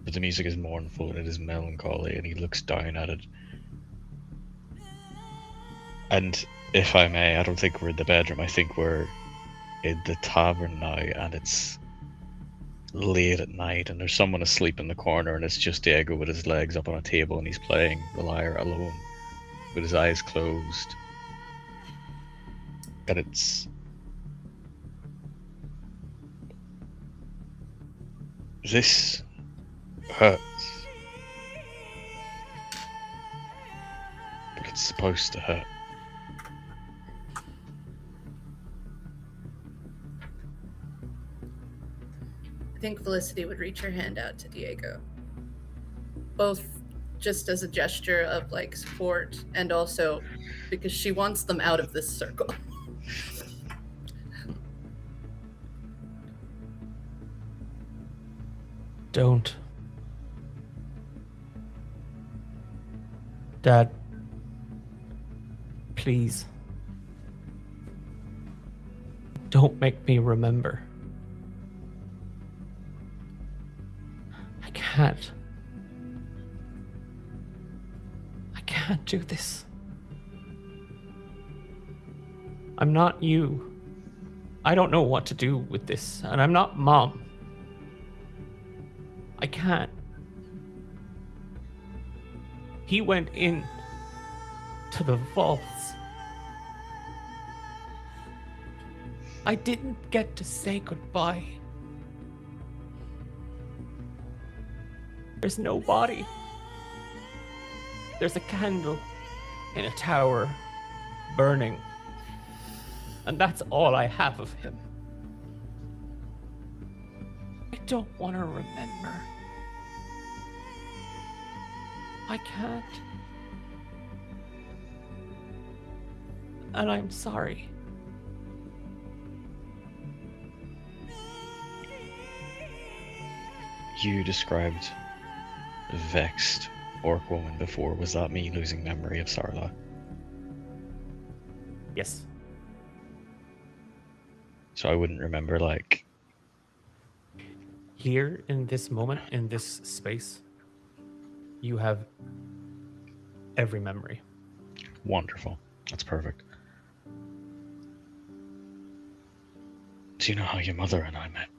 But the music is mournful and it is melancholy, and he looks down at it. And if I may, I don't think we're in the bedroom. I think we're in the tavern now, and it's late at night, and there's someone asleep in the corner, and it's just Diego with his legs up on a table, and he's playing the lyre alone, with his eyes closed. And it's... This hurts. But it's supposed to hurt. I think Felicity would reach her hand out to Diego. Both just as a gesture of like support, and also because she wants them out of this circle. Don't. Dad. Please. Don't make me remember. I can't. I can't do this. I'm not you. I don't know what to do with this, and I'm not Mom. I can't. He went in to the vaults. I didn't get to say goodbye. There's no body. There's a candle in a tower burning. And that's all I have of him. I don't want to remember. I can't. And I'm sorry. You described a vexed orc woman before. Was that me losing memory of Sarla? Yes. So I wouldn't remember, like... Here, in this moment, in this space, you have every memory. Wonderful. That's perfect. Do you know how your mother and I met?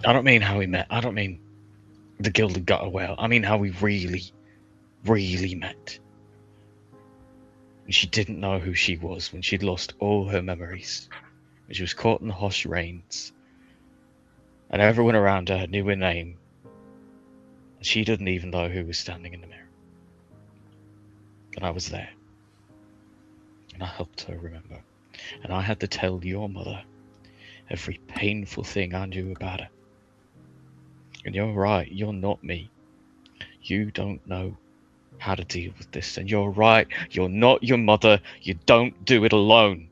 I don't mean how we met. I don't mean the Gilded got well. I mean how we really, really met. And she didn't know who she was when she'd lost all her memories. When she was caught in the hush rains. And everyone around her knew her name. And she didn't even know who was standing in the mirror. And I was there. And I helped her remember. And I had to tell your mother every painful thing I knew about her. And you're right, you're not me. You don't know how to deal with this. And you're right, you're not your mother. You don't do it alone.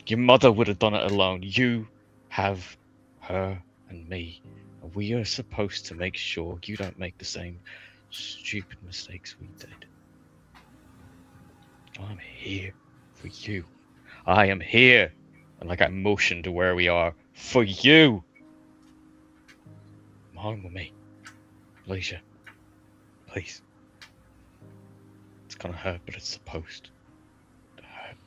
Your mother would have done it alone. You have her and me. And we are supposed to make sure you don't make the same stupid mistakes we did. I'm here for you. I am here. And like I motion to where we are, for you. Come home with me. Alicia. Please. It's gonna hurt, but it's supposed to hurt.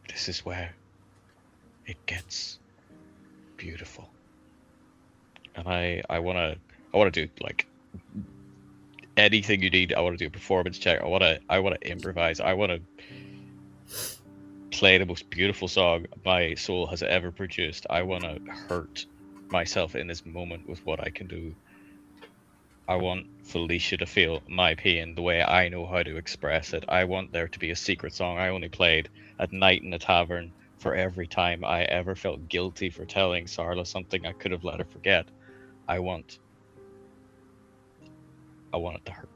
This is where it gets beautiful. And I wanna do like anything you need. I wanna do a performance check. I wanna improvise. I wanna play the most beautiful song my soul has ever produced. I wanna hurt myself in this moment with what I can do. I want Felicia to feel my pain the way I know how to express it. I want there to be a secret song I only played at night in a tavern for every time I ever felt guilty for telling Sarla something I could have let her forget. I want it to hurt.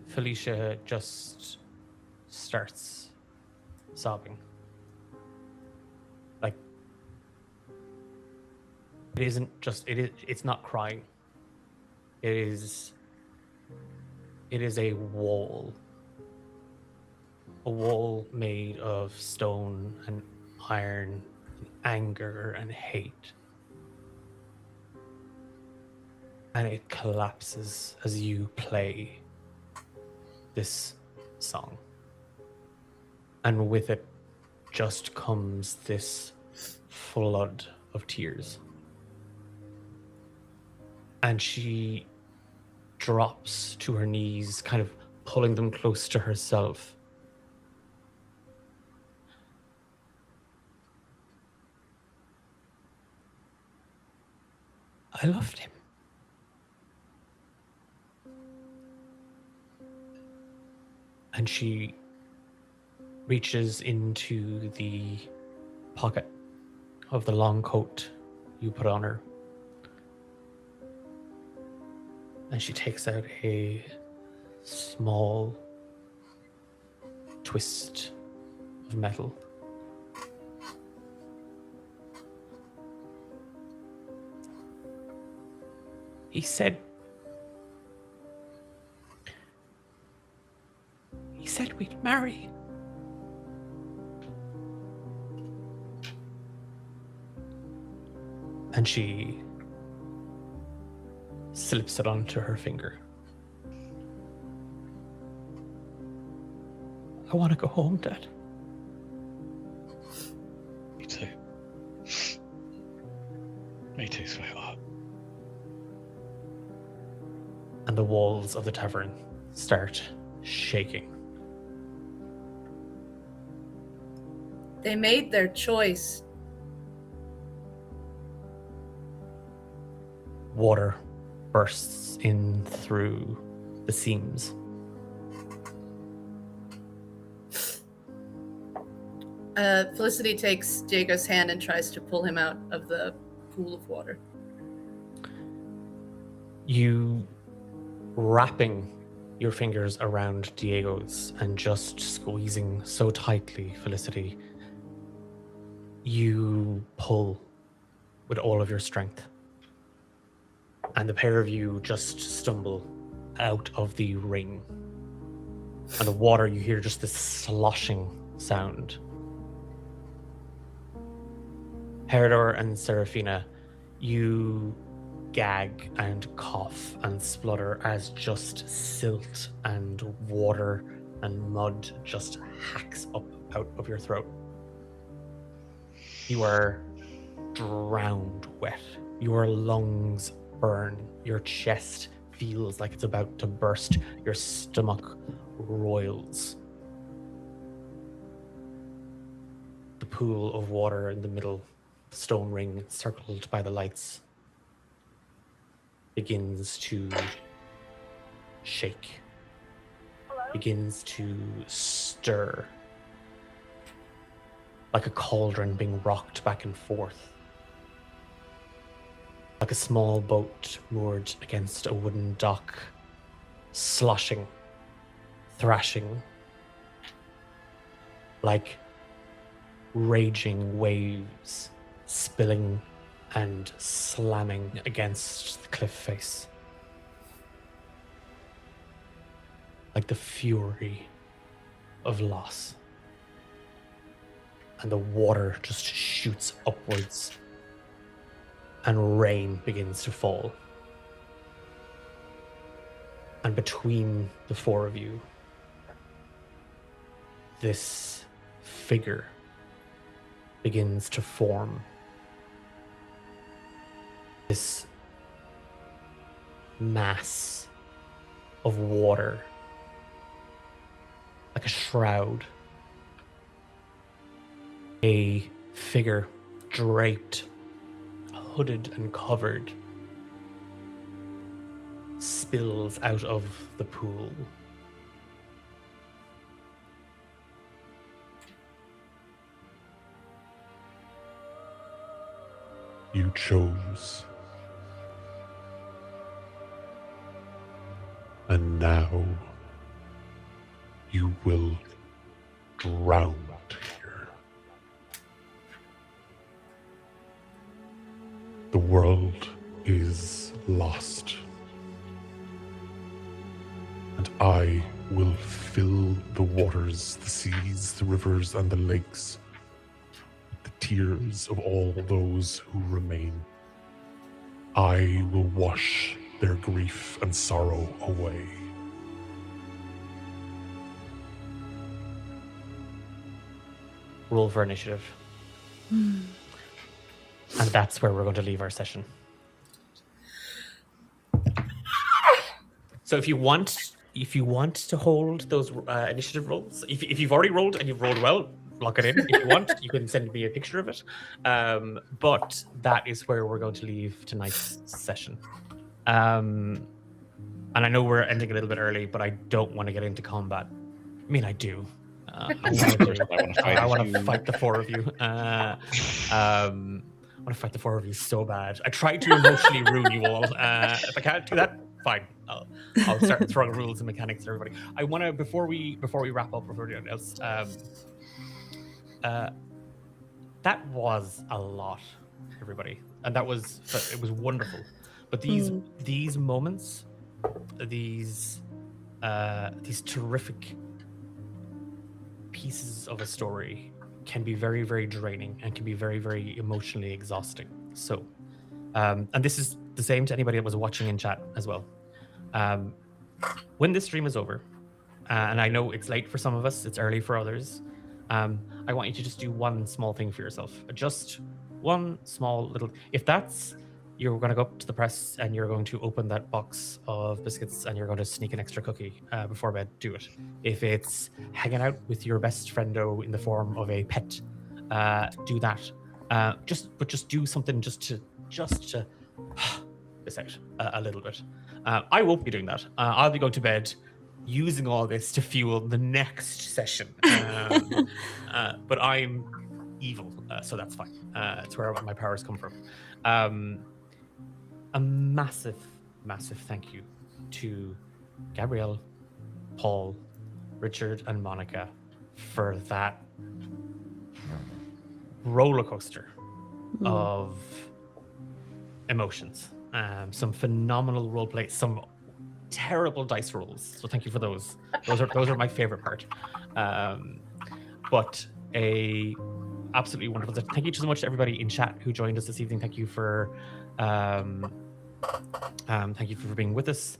Felicia just starts sobbing. Like, it's not crying. It is a wall. A wall made of stone and iron, and anger and hate. And it collapses as you play this song. And with it just comes this flood of tears. And she drops to her knees, kind of pulling them close to herself. I loved him. And she reaches into the pocket of the long coat you put on her. And she takes out a small twist of metal. He said we'd marry. And she slips it onto her finger. I want to go home, Dad. Me too. Me too, sweetheart. And the walls of the tavern start shaking. They made their choice. Water bursts in through the seams. Felicity takes Diego's hand and tries to pull him out of the pool of water. You wrapping your fingers around Diego's and just squeezing so tightly, Felicity, you pull with all of your strength. And the pair of you just stumble out of the ring. And the water, you hear just this sloshing sound. Herodor and Seraphina, you gag and cough and splutter as just silt and water and mud just hacks up out of your throat. You are drowned wet. Your lungs burn. Your chest feels like it's about to burst. Your stomach roils. The pool of water in the middle stone ring circled by the lights begins to shake, begins to stir, like a cauldron being rocked back and forth, like a small boat moored against a wooden dock, sloshing, thrashing, like raging waves spilling and slamming against the cliff face. Like the fury of loss. And the water just shoots upwards and rain begins to fall. And between the four of you, this figure begins to form. This mass of water, like a shroud. A figure draped, hooded and covered, spills out of the pool. You chose. And now you will drown here. The world is lost. And I will fill the waters, the seas, the rivers, and the lakes with the tears of all those who remain. I will wash their grief and sorrow away. Roll for initiative. And that's where we're going to leave our session. So if you want to hold those initiative rolls, if you've already rolled and you've rolled well, lock it in. If you want, you can send me a picture of it. But that is where we're going to leave tonight's session. And I know we're ending a little bit early, but I don't want to get into combat. I mean, I do. I want to fight the four of you. I want to fight the four of you so bad. I tried to emotionally ruin you all. If I can't do that, fine. I'll start throwing rules and mechanics at everybody. I want to before we wrap up, before anyone else. That was a lot, everybody, and it was wonderful. But these moments, these terrific pieces of a story can be very, very draining and can be very, very emotionally exhausting. So, and this is the same to anybody that was watching in chat as well. When this stream is over, and I know it's late for some of us, it's early for others, I want you to just do one small thing for yourself. Just one small little, if that's, you're going to go up to the press and you're going to open that box of biscuits and you're going to sneak an extra cookie before bed, do it. If it's hanging out with your best friendo in the form of a pet, do that. Just do something just to this out a little bit. I won't be doing that. I'll be going to bed using all this to fuel the next session. But I'm evil, so that's fine. It's where my powers come from. A massive, massive thank you to Gabrielle, Paul, Richard, and Monica for that roller coaster of emotions. Some phenomenal role play, some terrible dice rolls. So thank you for those. Those are my favorite part. But a absolutely wonderful. Thank you so much to everybody in chat who joined us this evening. Thank you for being with us.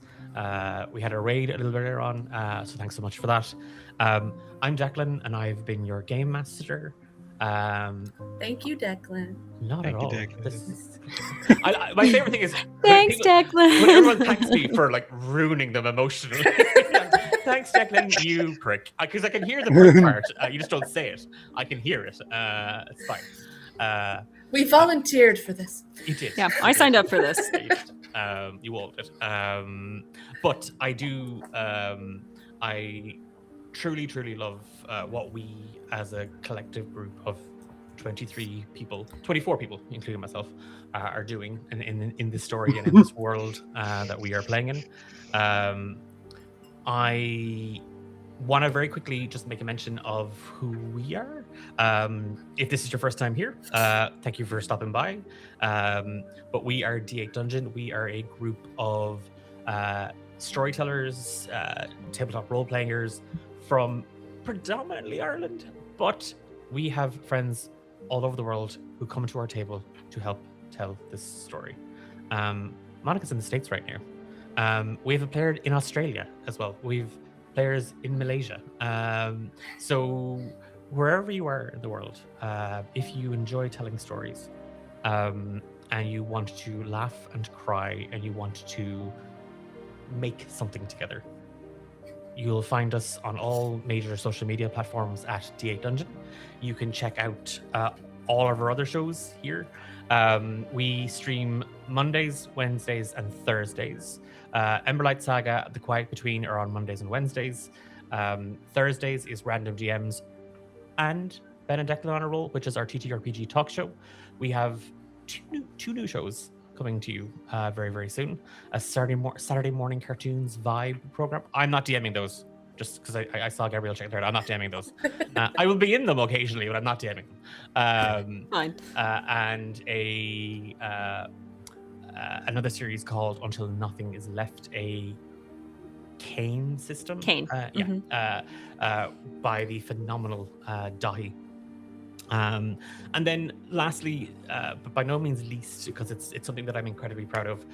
We had a raid a little bit earlier on, so thanks so much for that. I'm Declan, and I've been your game master. Thank you, Declan. Not Thank at you, all. Declan. My favorite thing is Thanks, Declan. when everyone thanks me for like ruining them emotionally. Thanks, Declan, you prick. Because I can hear the prick part. You just don't say it. I can hear it. It's fine. We volunteered for this. You did. Yeah, I signed up for this. Yeah, you did. You all did. But I do. I truly, truly love what we, as a collective group of 24 people, including myself, are doing in this story and in this world that we are playing in. I want to very quickly just make a mention of who we are. If this is your first time here, thank you for stopping by. But we are D8 Dungeon. We are a group of storytellers, tabletop role players from predominantly Ireland, but we have friends all over the world who come to our table to help tell this story. Monica's in the States right now. We have a player in Australia as well. We've players in Malaysia. So wherever you are in the world, if you enjoy telling stories and you want to laugh and cry and you want to make something together, you'll find us on all major social media platforms at D8 Dungeon. You can check out all of our other shows here. We stream Mondays, Wednesdays, and Thursdays. Emberlight, Saga, The Quiet Between are on Mondays and Wednesdays. Thursdays is Random DMs and Ben and Declan on a Roll, which is our TTRPG talk show. We have two new shows coming to you very, very soon. A Saturday morning cartoons vibe program. I'm not DMing those, just because I saw Gabrielle check there. I'm not DMing those. I will be in them occasionally, but I'm not DMing them. Fine. And another series called Until Nothing Is Left, a Cane system. Cane. By the phenomenal Dahi. And then lastly, but by no means least, because it's something that I'm incredibly proud of,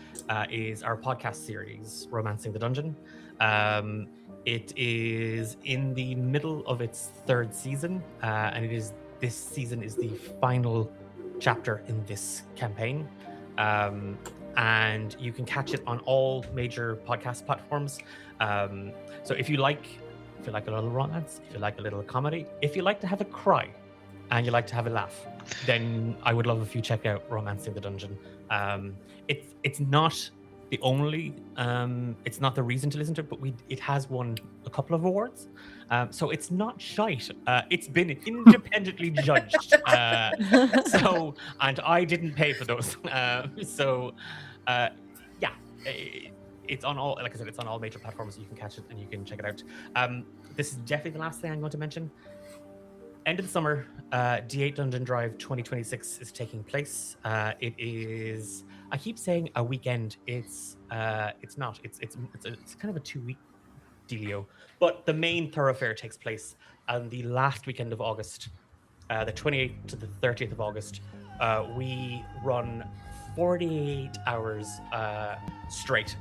is our podcast series, Romancing the Dungeon. It is in the middle of its third season, and this season is the final chapter in this campaign. And you can catch it on all major podcast platforms. So if you like a little romance, if you like a little comedy, if you like to have a cry, and you like to have a laugh, then I would love if you check out Romancing the Dungeon. It's not the only, it's not the reason to listen to it, but it has won a couple of awards. So it's not shite. It's been independently judged. And I didn't pay for those. It's on all, like I said, it's on all major platforms. So you can catch it and you can check it out. This is definitely the last thing I'm going to mention. End of the summer, D8 Dungeon Drive 2026 is taking place. It is, I keep saying a weekend. It's not. It's kind of a 2-week dealio. But the main thoroughfare takes place on the last weekend of August, the 28th to the 30th of August. We run 48 hours straight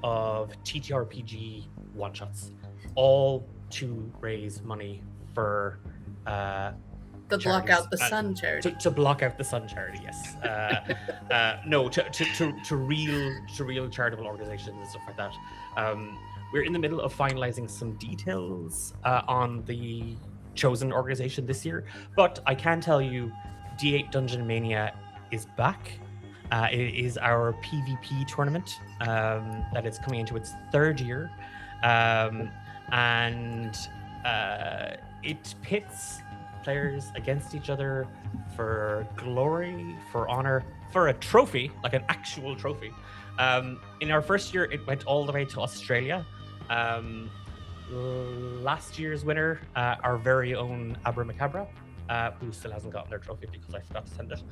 of TTRPG one-shots, all to raise money for the Block Out the Sun charity. To block out the sun charity, yes. No, to real charitable organizations and stuff like that. We're in the middle of finalizing some details on the chosen organization this year, but I can tell you, D8 Dungeon Mania is back. It is our PvP tournament that is coming into its third year, and it pits players against each other for glory, for honor, for a trophy, like an actual trophy. In our first year, it went all the way to Australia. Last year's winner, our very own Abra Macabra, who still hasn't gotten their trophy because I forgot to send it.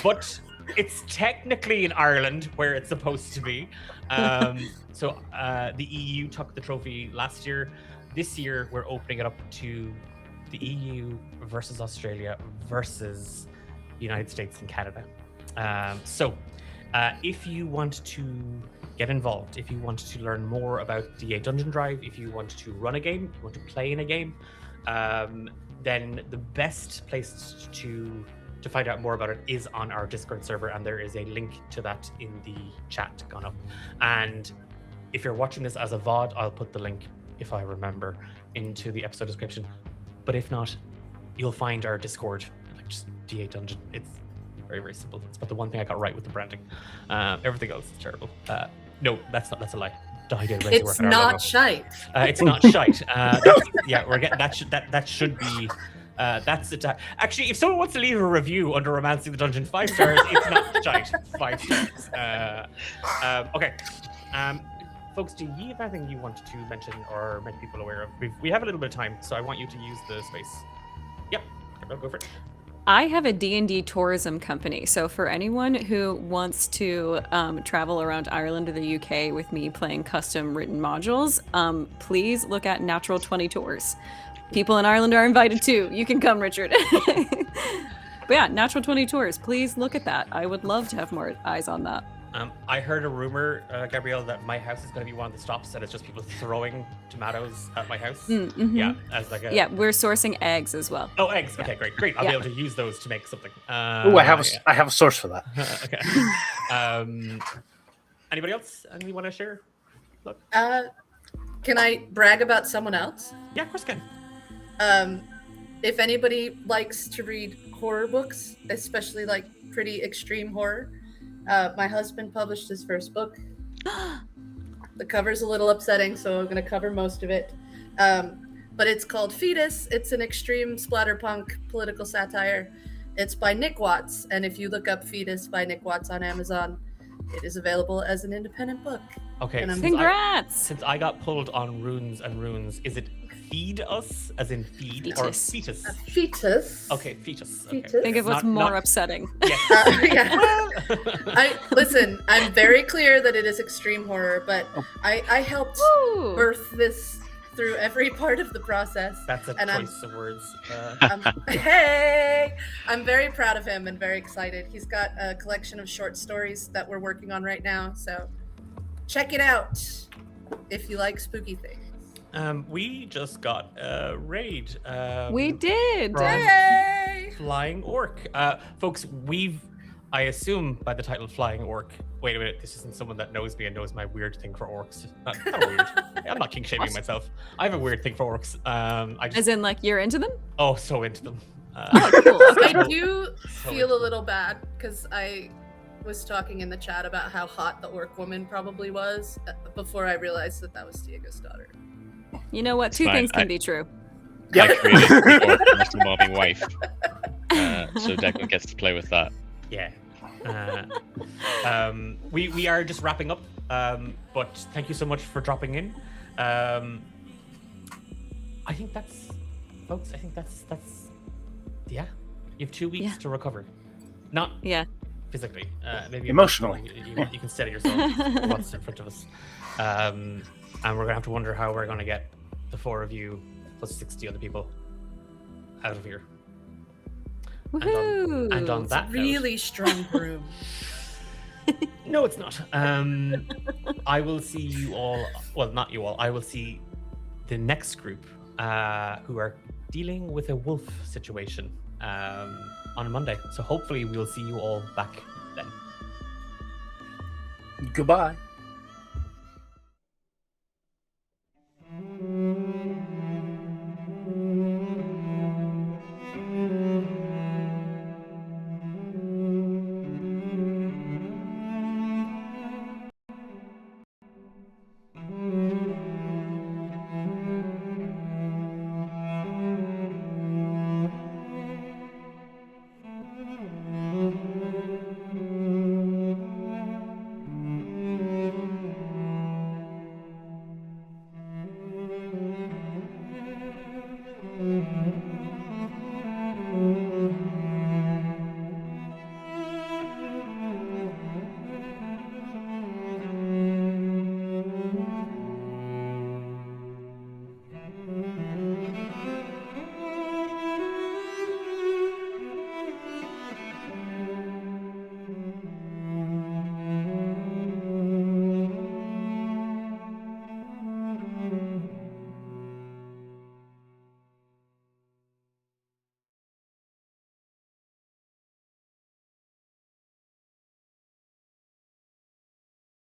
But it's technically in Ireland where it's supposed to be. So the EU took the trophy last year. This year, we're opening it up to the EU versus Australia versus the United States and Canada. So if you want to get involved, if you want to learn more about D8 Dungeon Drive, if you want to run a game, you want to play in a game, then the best place to find out more about it is on our Discord server, and there is a link to that in the chat gone up. And if you're watching this as a VOD, I'll put the link, if I remember, into the episode description. But if not, you'll find our Discord, like just D8 Dungeon. Very, very simple. It's about the one thing I got right with the branding. Everything else is terrible. No, that's a lie. It's not shite. It's not shite. We're getting that should be. That's it. Actually, if someone wants to leave a review under Romancing the Dungeon, 5 stars. It's not shite. 5 stars. Okay. Folks, do you have anything you want to mention or make people aware of? We have a little bit of time, so I want you to use the space. Yep. Go for it. I have a D&D tourism company, so for anyone who wants to travel around Ireland or the UK with me playing custom written modules, please look at Natural 20 Tours. People in Ireland are invited too. You can come, Richard. But yeah, Natural 20 Tours, please look at that. I would love to have more eyes on that. I heard a rumor, Gabrielle, that my house is going to be one of the stops, and it's just people throwing tomatoes at my house. Mm-hmm. Yeah, as like a... Yeah, we're sourcing eggs as well. Oh, eggs. Yeah. Okay, great. I'll be able to use those to make something. Oh, I have a source for that. Okay. Anybody else? Anyone want to share? Look. Can I brag about someone else? Yeah, of course I can. If anybody likes to read horror books, especially like pretty extreme horror, my husband published his first book. The cover's a little upsetting, so I'm going to cover most of it. But it's called Fetus. It's an extreme splatterpunk political satire. It's by Nick Watts, and if you look up Fetus by Nick Watts on Amazon, it is available as an independent book. Okay, Congrats! Since I got pulled on runes and runes, is it feed us, as in feed, or fetus? Fetus. Okay, fetus. Okay. Fetus. Think of what's more upsetting. Yeah. Listen, I'm very clear that it is extreme horror, but I helped birth this through every part of the process. That's a choice of words. Hey! I'm very proud of him and very excited. He's got a collection of short stories that we're working on right now, so check it out if you like spooky things. We just got a raid. We did. Hey! Flying Orc. Folks, I assume by the title Flying Orc. Wait a minute, this isn't someone that knows me and knows my weird thing for orcs. Not weird. I'm not king shaming myself. I have a weird thing for orcs. As in, like, you're into them? Oh, so into them. Cool. I do feel a little bad because I was talking in the chat about how hot the orc woman probably was before I realized that was Diego's daughter. You know what? Two things can be true. I created the orc Mr. Mobbing wife. So Declan gets to play with that. Yeah. We are just wrapping up, but thank you so much for dropping in. I think that's, folks, yeah. You have 2 weeks to recover. Not physically, maybe emotionally. You can steady yourself for what's in front of us. And we're going to have to wonder how we're going to get the 4 of you plus 60 other people out of here. Woohoo! And on that really strong broom. No, it's not. I will see you all. Well, not you all. I will see the next group who are dealing with a wolf situation on Monday. So hopefully we'll see you all back then. Goodbye.